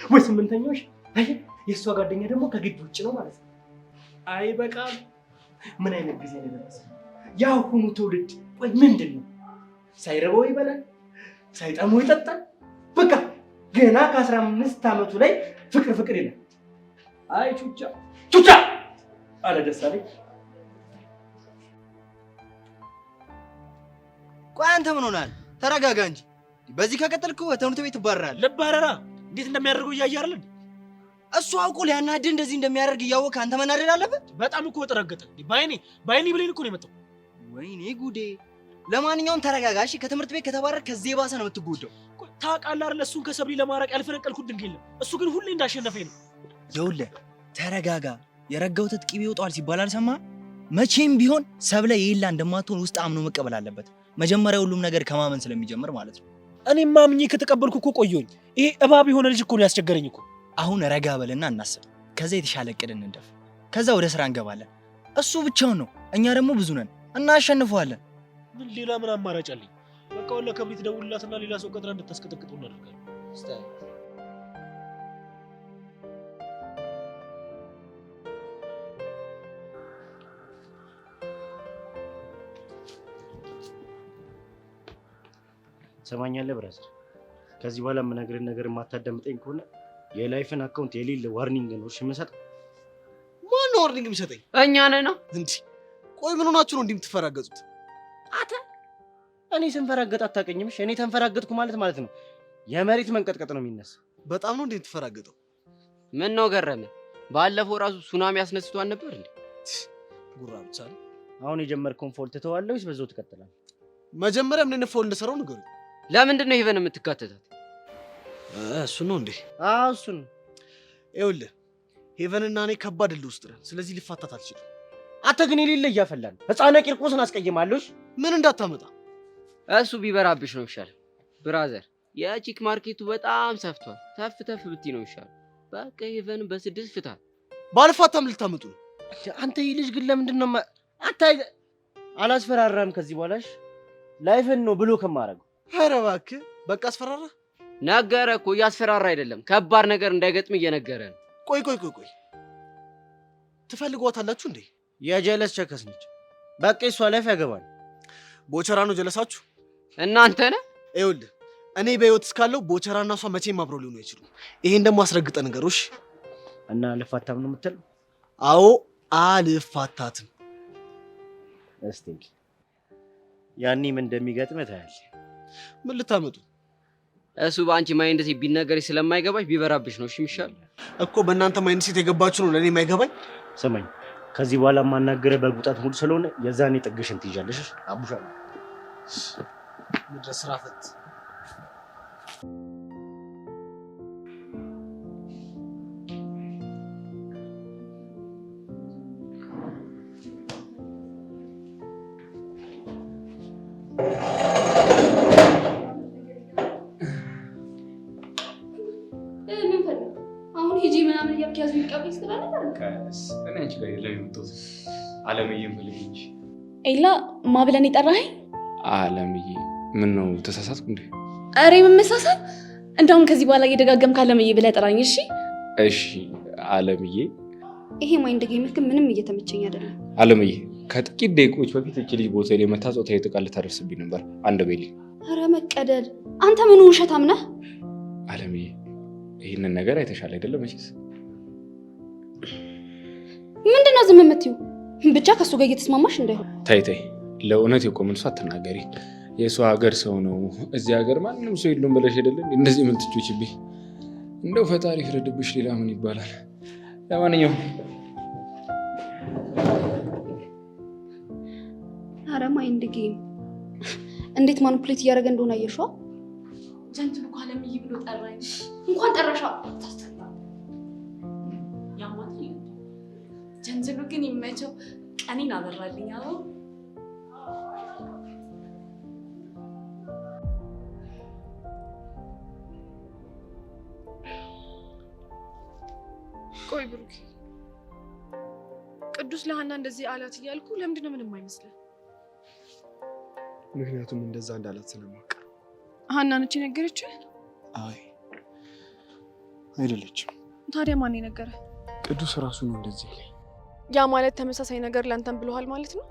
ወይ ስምንተኛዎች። አይ የእሷ ጓደኛ ደግሞ ከግቢ ውጭ ነው ማለት ነው። አይ በቃ ምን አይነት ጊዜ ነው የደረሰው? የአሁኑ ትውልድ ቆይ ምንድን ነው? ሳይረባው ይበላል፣ ሳይጠማው ይጠጣል። በቃ ገና ከ15 ዓመቱ ላይ ፍቅር ይላል። አይ ቹቻ አለ ደሳለኝ። ቆይ አንተ ምን ሆናል? ተረጋጋ እንጂ። በዚህ ከቀጠልክ ትምህርት ቤት ትባረራለህ። ልባረራ? እንዴት እንደሚያደርገው እያየህ አይደል? እሱ አውቆ ሊያናድህ እንደዚህ እንደሚያደርግ እያወቅህ አንተ መናደድ አለበት? በጣም እኮ ተረገጠ። ባይኔ ብሌን እኮ ነው የመጣው። ወይኔ ጉዴ። ለማንኛውም ተረጋጋ እሺ። ከትምህርት ቤት ከተባረር ከዚህ የባሰ ነው የምትጎዳው። ታውቃለህ አይደል? እሱን ከሰብሊ ለማራቅ ያልፈነቀልኩት ድንጋይ የለም። እሱ ግን ሁሌ እንዳሸነፈኝ ነው። ይኸውልህ ተረጋጋ። የረጋው ትጥቂ ይወጣዋል ሲባል አልሰማህም? መቼም ቢሆን ሰብለ የሌላ እንደማትሆን ውስጥ አምኖ መቀበል አለበት። መጀመሪያ ሁሉም ነገር ከማመን ስለሚጀምር ማለት ነው። እኔማ አምኜ ከተቀበልኩ እኮ ቆየሁኝ። ይሄ እባብ የሆነ ልጅ እኮ ነው ያስቸገረኝ እኮ። አሁን ረጋ በልና እናስብ። ከዛ የተሻለ እቅድ እንደፍ። ከዛ ወደ ስራ እንገባለን። እሱ ብቻውን ነው፣ እኛ ደግሞ ብዙ ነን፣ እናሸንፈዋለን። ሌላ ምን አማራጭ አለኝ? በቃ ወላ ከብሪት ደውልላትና ሌላ ሰው ቀጥራ እንድታስቀጠቅጡ እናደርጋለን። ሰማኛለህ ብራዘር፣ ከዚህ በኋላ የምነግርህን ነገር የማታዳምጠኝ ከሆነ የላይፍን አካውንት የሌለ ዋርኒንግ ነው የምሰጠው። ማን ነው ዋርኒንግ የሚሰጠኝ? እኛ ነን። እንዴ ቆይ ምን ሆናችሁ ነው እንዲህ የምትፈራገጡት? እኔ ስንፈራገጥ አታውቀኝም? እኔ ተንፈራገጥኩ ማለት ነው የመሬት መንቀጥቀጥ ነው የሚነሳ። በጣም ነው እንዴ የምትፈራገጠው? ምን ነው ገረመ? ባለፈው ራሱ ሱናሚ አስነስቷል ነበር እንዴ? ጉራ ብቻ ነው። አሁን የጀመርከውን ፎል ትተዋለህ ወይስ በዛው ትቀጥላለህ? መጀመሪያ ምን አይነት ፎል እንደሰራው ንገሩኝ። ለምንድን ነው ሄቨን የምትካተታት? እሱ ነው እንዴ? አዎ እሱ ነው። ይኸውልህ ሄቨንና እኔ ከባድ እልህ ውስጥ ነን። ስለዚህ ልፋታት አልችልም። አንተ ግን የሌለ እያፈላን ሕፃነ ቂርቆስን አስቀይማለሽ። ምን እንዳታመጣ እሱ ቢበራብሽ ነው ይሻል። ብራዘር የቺክ ማርኬቱ በጣም ሰፍቷል። ተፍ ተፍ ብትይ ነው ይሻል። በቃ ሄቨን በስድስት ፍታት። ባልፋታም ልታመጡ ነው። አንተ ይህ ልጅ ግን ለምንድን ነው አላስፈራራም? ከዚህ በኋላሽ ላይፍን ነው ብሎ ከማረገው። ኧረ እባክህ በቃ አስፈራራ። ነገረ እኮ እያስፈራራ አይደለም፣ ከባድ ነገር እንዳይገጥም እየነገረ ነው። ቆይ ትፈልጓታላችሁ እንዴ? የጀለስ ቸከስ ነች። በቃ እሷ ላይፍ ያገባል። ቦቸራ ነው ጀለሳችሁ እናንተ ነህ። ይኸውልህ እኔ በህይወት እስካለው ቦቸራና እሷ መቼም አብረው ሊሆኑ አይችሉም። ይሄን ደግሞ አስረግጠ ነገሮች እና አልፋታም ነው የምትለው? አዎ አልፋታትም። እስቲ ያኔ ምን እንደሚገጥም ታያለህ። ምን ልታመጡ? እሱ በአንቺ ማይንድ ሴት ቢነገርሽ ስለማይገባሽ ቢበራብሽ ነው። እሺ የሚሻል እኮ በእናንተ ማይንድ ሴት የገባችሁ ነው ለእኔ የማይገባኝ። ስማኝ፣ ከዚህ በኋላ ማናገርህ በጉጣት ሙሉ ስለሆነ የዛኔ ጥግሽን ትይዣለሽ። አቡሻ ምድረ ስራ ፈት ኤላ ማብለን የጠራኸኝ? አለምዬ ምን ነው ተሳሳትኩ እንዴ? አሬ ምን መሳሳት? እንደውም ከዚህ በኋላ እየደጋገምክ አለምዬ ብለህ ጠራኝ። እሺ እሺ አለምዬ። ይሄ ማይንድ ጌም ግን ምንም እየተመቸኝ አይደለም። አለምዬ ከጥቂት ደቂቆች በፊት እቺ ልጅ ቦታ ላይ መታ ጾታዊ ጥቃት ልታደርስብኝ ነበር። አንድ በይልኝ። ኧረ መቀደድ! አንተ ምን ውሸታም ነህ? አለምዬ ይህንን ነገር አይተሻል አይደለም? መቼስ ምንድነው ዝም የምትይው? ብቻ ከሱ ጋር እየተስማማሽ እንዳይሆን። ተይ ተይ፣ ለእውነት የቆምን ሰው አትናገሪ። የሰው ሀገር ሰው ነው። እዚህ ሀገር ማንም ሰው የለውም ብለሽ አይደለም እንደዚህ የምትጮችብኝ? እንደው ፈጣሪ ፍረድብሽ፣ ሌላ ምን ይባላል? ለማንኛውም ኧረ ማይንድ ጌም እንዴት ማኒፑሌት እያደረገ እንደሆነ አየሽዋ? ጀንትሉ እኮ አለምዬ ብሎ ጠራኝ። እንኳን ጠራሻ ታስተላ ያማት ጀንትሉ ግን ይመቸው። ቀኔን አበራልኝ። አዎ ቆይ ብሩክ፣ ቅዱስ ለሀና እንደዚህ አላት እያልኩ ለምንድነው ምንም አይመስልህ? ምክንያቱም እንደዛ እንዳላት ስለማውቅ። ሀና ነች የነገረችህ? አይ አይደለችም። ታዲያ ማን የነገረ? ቅዱስ ራሱ ነው እንደዚህ ላይ። ያ ማለት ተመሳሳይ ነገር ላንተም ብለዋል ማለት ነው?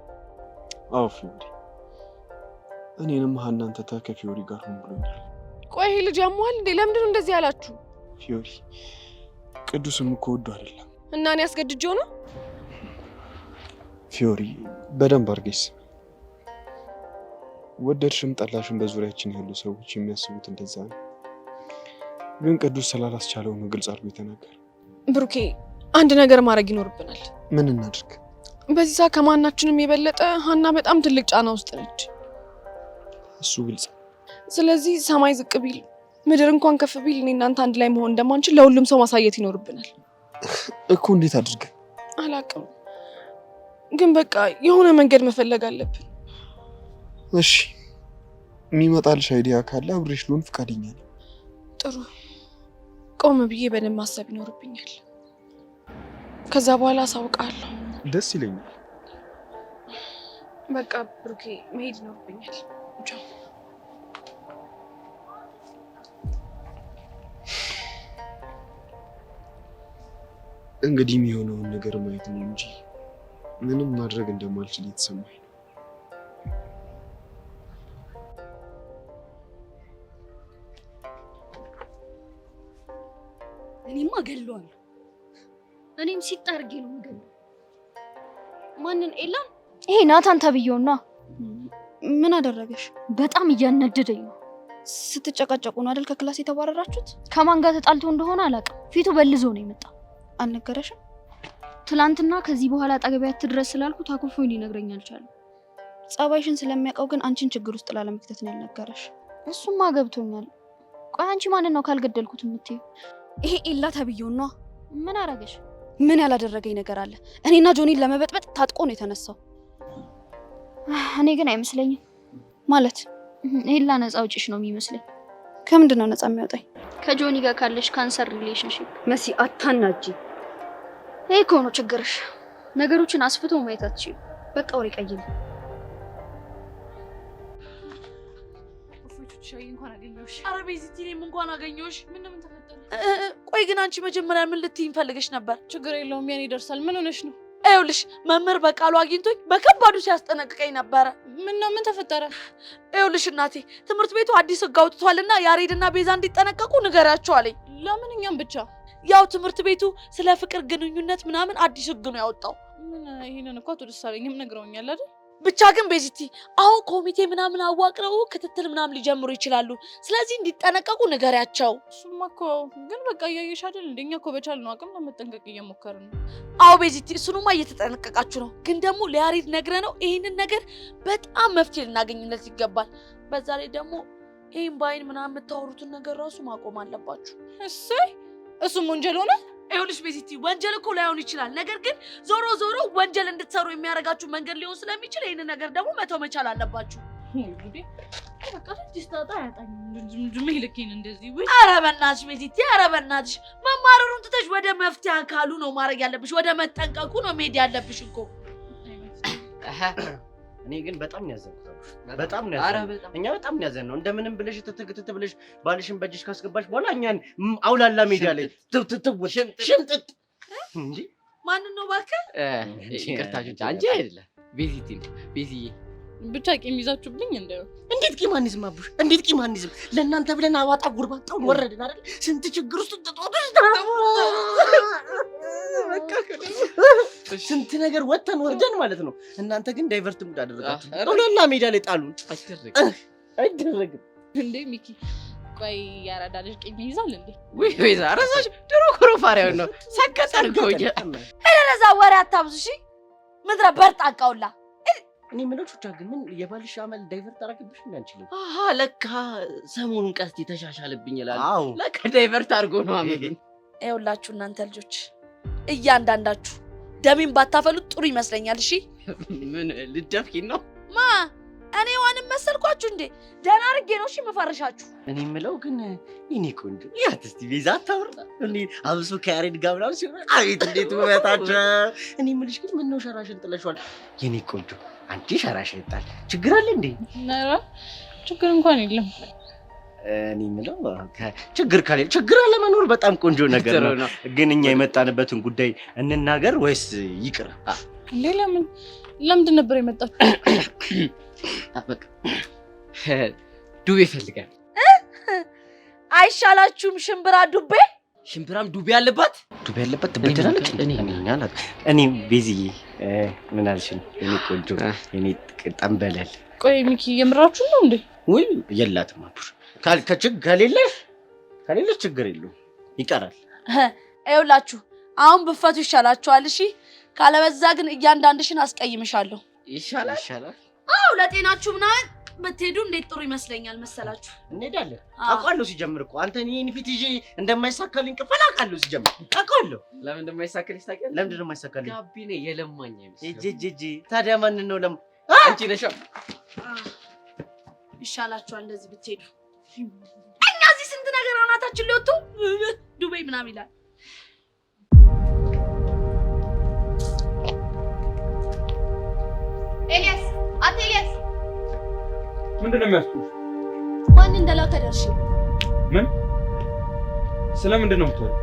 አዎ ፊዮሪ፣ እኔንም ሀናን ተተህ ከፊዮሪ ጋር ሆን ብሎኛል። ቆይ ይሄ ልጅ ያሟል እንዴ? ለምንድነው እንደዚህ ያላችሁ? ፊዮሪ ቅዱስም እኮ ወዶ አይደለም። እና እኔ አስገድጄው ነው? ፊዮሪ በደንብ አድርገሽ ስሚ። ወደድሽም ጠላሽም በዙሪያችን ያሉ ሰዎች የሚያስቡት እንደዛ ነው። ግን ቅዱስ ስላላስቻለው ነው ግልጽ አድርጎ የተናገረ። ብሩኬ አንድ ነገር ማድረግ ይኖርብናል። ምን እናድርግ? በዚህ ሰዓት ከማናችንም የበለጠ ሀና በጣም ትልቅ ጫና ውስጥ ነች። እሱ ግልጽ። ስለዚህ ሰማይ ዝቅ ቢል ምድር እንኳን ከፍ ቢል እኔ እናንተ አንድ ላይ መሆን እንደማንችል ለሁሉም ሰው ማሳየት ይኖርብናል እኮ። እንዴት አድርገን? አላውቅም፣ ግን በቃ የሆነ መንገድ መፈለግ አለብን። እሺ የሚመጣልሽ አይዲያ ካለ አብሬሽ ልሆን ፈቃደኛ ነኝ። ጥሩ፣ ቆም ብዬ በደንብ ማሰብ ይኖርብኛል። ከዛ በኋላ አሳውቃለሁ። ደስ ይለኛል። በቃ ብሩኬ መሄድ ይኖርብኛል። ቻው። እንግዲህ የሚሆነውን ነገር ማየት ነው እንጂ ምንም ማድረግ እንደማልችል የተሰማኝ ነው። እኔማ ገለዋለሁ። እኔም ሲጣርጌ ነው የምገለው። ማንን? ኤላን? ይሄ ናታን ተብዬውና። ምን አደረገሽ? በጣም እያነደደኝ ነው። ስትጨቃጨቁ ነው አይደል ከክላስ የተባረራችሁት? ከማን ጋር ተጣልቶ እንደሆነ አላውቅም። ፊቱ በልዞ ነው የመጣው። አልነገረሽም? ትላንትና ከዚህ በኋላ አጠገቢያት ድረስ ስላልኩት አኩርፎኝ ሊነግረኝ አልቻለም። ጸባይሽን ስለሚያውቀው ግን አንቺን ችግር ውስጥ ላለመክተት ነው ያልነገረሽ። እሱማ ገብቶኛል። ቆይ አንቺ ማንን ነው ካልገደልኩት የምትይው? ይሄ ኤላ ተብዬው ነው። ምን አረገሽ? ምን ያላደረገኝ ነገር አለ? እኔና ጆኒን ለመበጥበጥ ታጥቆ ነው የተነሳው። እኔ ግን አይመስለኝም። ማለት ኤላ ነፃ አውጪሽ ነው የሚመስለኝ። ከምንድን ነው ነፃ የሚያወጣኝ? ከጆኒ ጋር ካለሽ ካንሰር ሪሌሽንሺፕ። መሲ አታናጂ። ይሄ እኮ ነው ችግርሽ። ነገሮችን አስፍቶ ማየት አትችይም። በቃ ወሬ ቀይም። ሻይ እንኳን አገኘሁሽ። ኧረ ቤዚቲ እኔም እንኳን አገኘሁሽ። ምን ተፈጠረ? ቆይ ግን አንቺ መጀመሪያ ምን ልትይኝ ፈልገሽ ነበር? ችግር የለውም የኔ ይደርሳል። ምን ሆነሽ ነው? ይኸውልሽ መምህር በቃሉ አግኝቶኝ በከባዱ ሲያስጠነቅቀኝ ነበረ። ምን ተፈጠረ? ይኸውልሽ እናቴ ትምህርት ቤቱ አዲስ ሕግ አውጥቷልና ያሬድና ቤዛ እንዲጠነቀቁ ንገሪያቸው አለኝ። ለምን እኛም ብቻ? ያው ትምህርት ቤቱ ስለ ፍቅር ግንኙነት ምናምን አዲስ ሕግ ነው ያወጣው። ምን ይሄንን እኮ አትደሳለኝም ነግረውኛል አይደል? ብቻ ግን ቤዚቲ አሁን ኮሚቴ ምናምን አዋቅረው ክትትል ምናምን ሊጀምሩ ይችላሉ። ስለዚህ እንዲጠነቀቁ ንገሪያቸው። እሱማ እኮ ግን በቃ እያየሽ አይደል? እንደኛ እኮ በቻልነው አቅም ለመጠንቀቅ እየሞከርን ነው። አዎ ቤዚቲ እሱንማ እየተጠነቀቃችሁ ነው። ግን ደግሞ ለያሬድ ነግረነው ይሄንን ነገር በጣም መፍትሄ ልናገኝለት ይገባል። በዛ ላይ ደግሞ ይሄን ባይን ምናምን የምታወሩትን ነገር ራሱ ማቆም አለባችሁ። እሰይ እሱም ወንጀል ሆነ። ይኸውልሽ ቤዚቲ ወንጀል እኮ ላይሆን ይችላል። ነገር ግን ዞሮ ዞሮ ወንጀል እንድትሰሩ የሚያደርጋችሁ መንገድ ሊሆን ስለሚችል ይሄንን ነገር ደግሞ መተው መቻል አለባችሁ። እንግዲህ በቃ ዲስታጣ ያጣኝ ጅም ይልከኝ እንደዚህ ወይ። ኧረ በእናትሽ ቤዚቲ፣ ኧረ በእናትሽ መማረሩን ትተሽ ወደ መፍትሄ አካሉ ነው ማድረግ ያለብሽ። ወደ መጠንቀቁ ነው መሄድ ያለብሽ እኮ። እኔ ግን በጣም ያዘንኩት በጣም ነው ያዘንኩት። እኛ በጣም ያዘን ነው። እንደምንም ብለሽ ትትግትት ብለሽ ባልሽን በእጅሽ ካስገባሽ በኋላ እኛን አውላላ ሜዳ ላይ ሽምጥጥ እንጂ ማንን ነው እባክህ? ይቅርታችሁ አንቺ አይደለም ቤዚቲ ነው። ቤዚዬ ብቻ ቂም ይዛችሁብኝ እንደው እንዴት ቂም አንይዝም አቡሽ? እንዴት ቂም አንይዝም? ለእናንተ ብለን አዋጣ ጉርባጣውን ወረድን አይደል? ስንት ችግር ውስጥ ተጣጣሽ ስንት ነገር ወተን ወርደን ማለት ነው። እናንተ ግን ዳይቨርት ሙድ አደረጋችሁ። አውላላ ሜዳ ላይ ጣሉን። አይደረግም እንዴ ሚኪ? ቆይ ያራዳ ልጅ ቂም ይይዛል እንዴ? ወይ ዛራሳሽ ድሮ ኮሮፋሪያው ነው ሰከተን ኮጀ እነዛ ወሬ አታብዙ እሺ። ምድረ በርጣቃውላ እኔ ምለው ቹቻ ግን ምን የባልሽ አመል ዳይቨርት አደረግብሽ እንዴ? አንችልም። ለካ ሰሞኑን ቀስት ተሻሻለብኝ ይላል። ለካ ዳይቨርት አድርጎ ነው አመሉን። ይኸውላችሁ እናንተ ልጆች እያንዳንዳችሁ ደሜን ባታፈሉት ጥሩ ይመስለኛል። እሺ ምን ልደፍኪን ነው? ማ እኔ ዋንም መሰልኳችሁ እንዴ? ደህና አድርጌ ነው እሺ መፈረሻችሁ። እኔ ምለው ግን ይኔ ቆንጆ ያት እስቲ ቤዛ ታወራ እንዴ? አብሶ ከያሬድ ጋር ምናምን ሲሆን አቤት እንዴት ውበታቸው። እኔ ምልሽ ግን ምን ነው ሸራሽን ጥለሽዋል? የኔ ቆንጆ አንቺ ሸራሽን ጣል ችግር አለ እንዴ? ነራ ችግር እንኳን የለም። እኔ ምለው ችግር ካለ ችግር አለ መኖር በጣም ቆንጆ ነገር ነው። ግን እኛ የመጣንበትን ጉዳይ እንናገር ወይስ ይቅር? እንዴ ለምንድን ነበር የመጣችው? በቃ ዱቤ ፈልጋል። አይሻላችሁም? ሽምብራ ዱቤ ሽምብራም ዱቤ አለባት። ዱቤ አለባት ትበደላለች። እኔ ቤዝዬ ምን አልሽኝ? እኔ ቆንጆ እኔ ጠንበለል። ቆይ ሚኪ የምራችሁ ነው እንዴ? ወይ የላትም አቡሽ ከሌለች ችግር የለውም ይቀራል። ይኸውላችሁ አሁን ብፈቱ ይሻላችኋል። እሺ ካለበዛ ግን እያንዳንድሽን አስቀይምሻለሁ። ይሻላል። አዎ ለጤናችሁ ምናምን ብትሄዱ እንዴት ጥሩ ይመስለኛል መሰላችሁ። እንሄዳለን። አውቃለሁ ሲጀምር እኮ አንተ እኔን ፊት ይዤ እንደማይሳካልኝ ቅፈል አውቃለሁ ሲጀምር አውቃለሁ። ለምን እንደማይሳካልኝ ታውቂያለሽ? ለምን እንደማይሳካልኝ ጋቢኔ የለማኝ ጂጂጂ ታዲያ ማንን ነው አንቺ ነሽ። ይሻላችኋል እንደዚህ ብትሄዱ። እኛ እዚህ ስንት ነገር አናታችን ሊወጡ ዱቤ ምናምን ይላል። ኤልያስ ኤልያስ ምንድን ነው የሚያስጡሽ? ማን እንደላከ ደርሼ። ምን? ስለምንድን ነው የምትወሪው?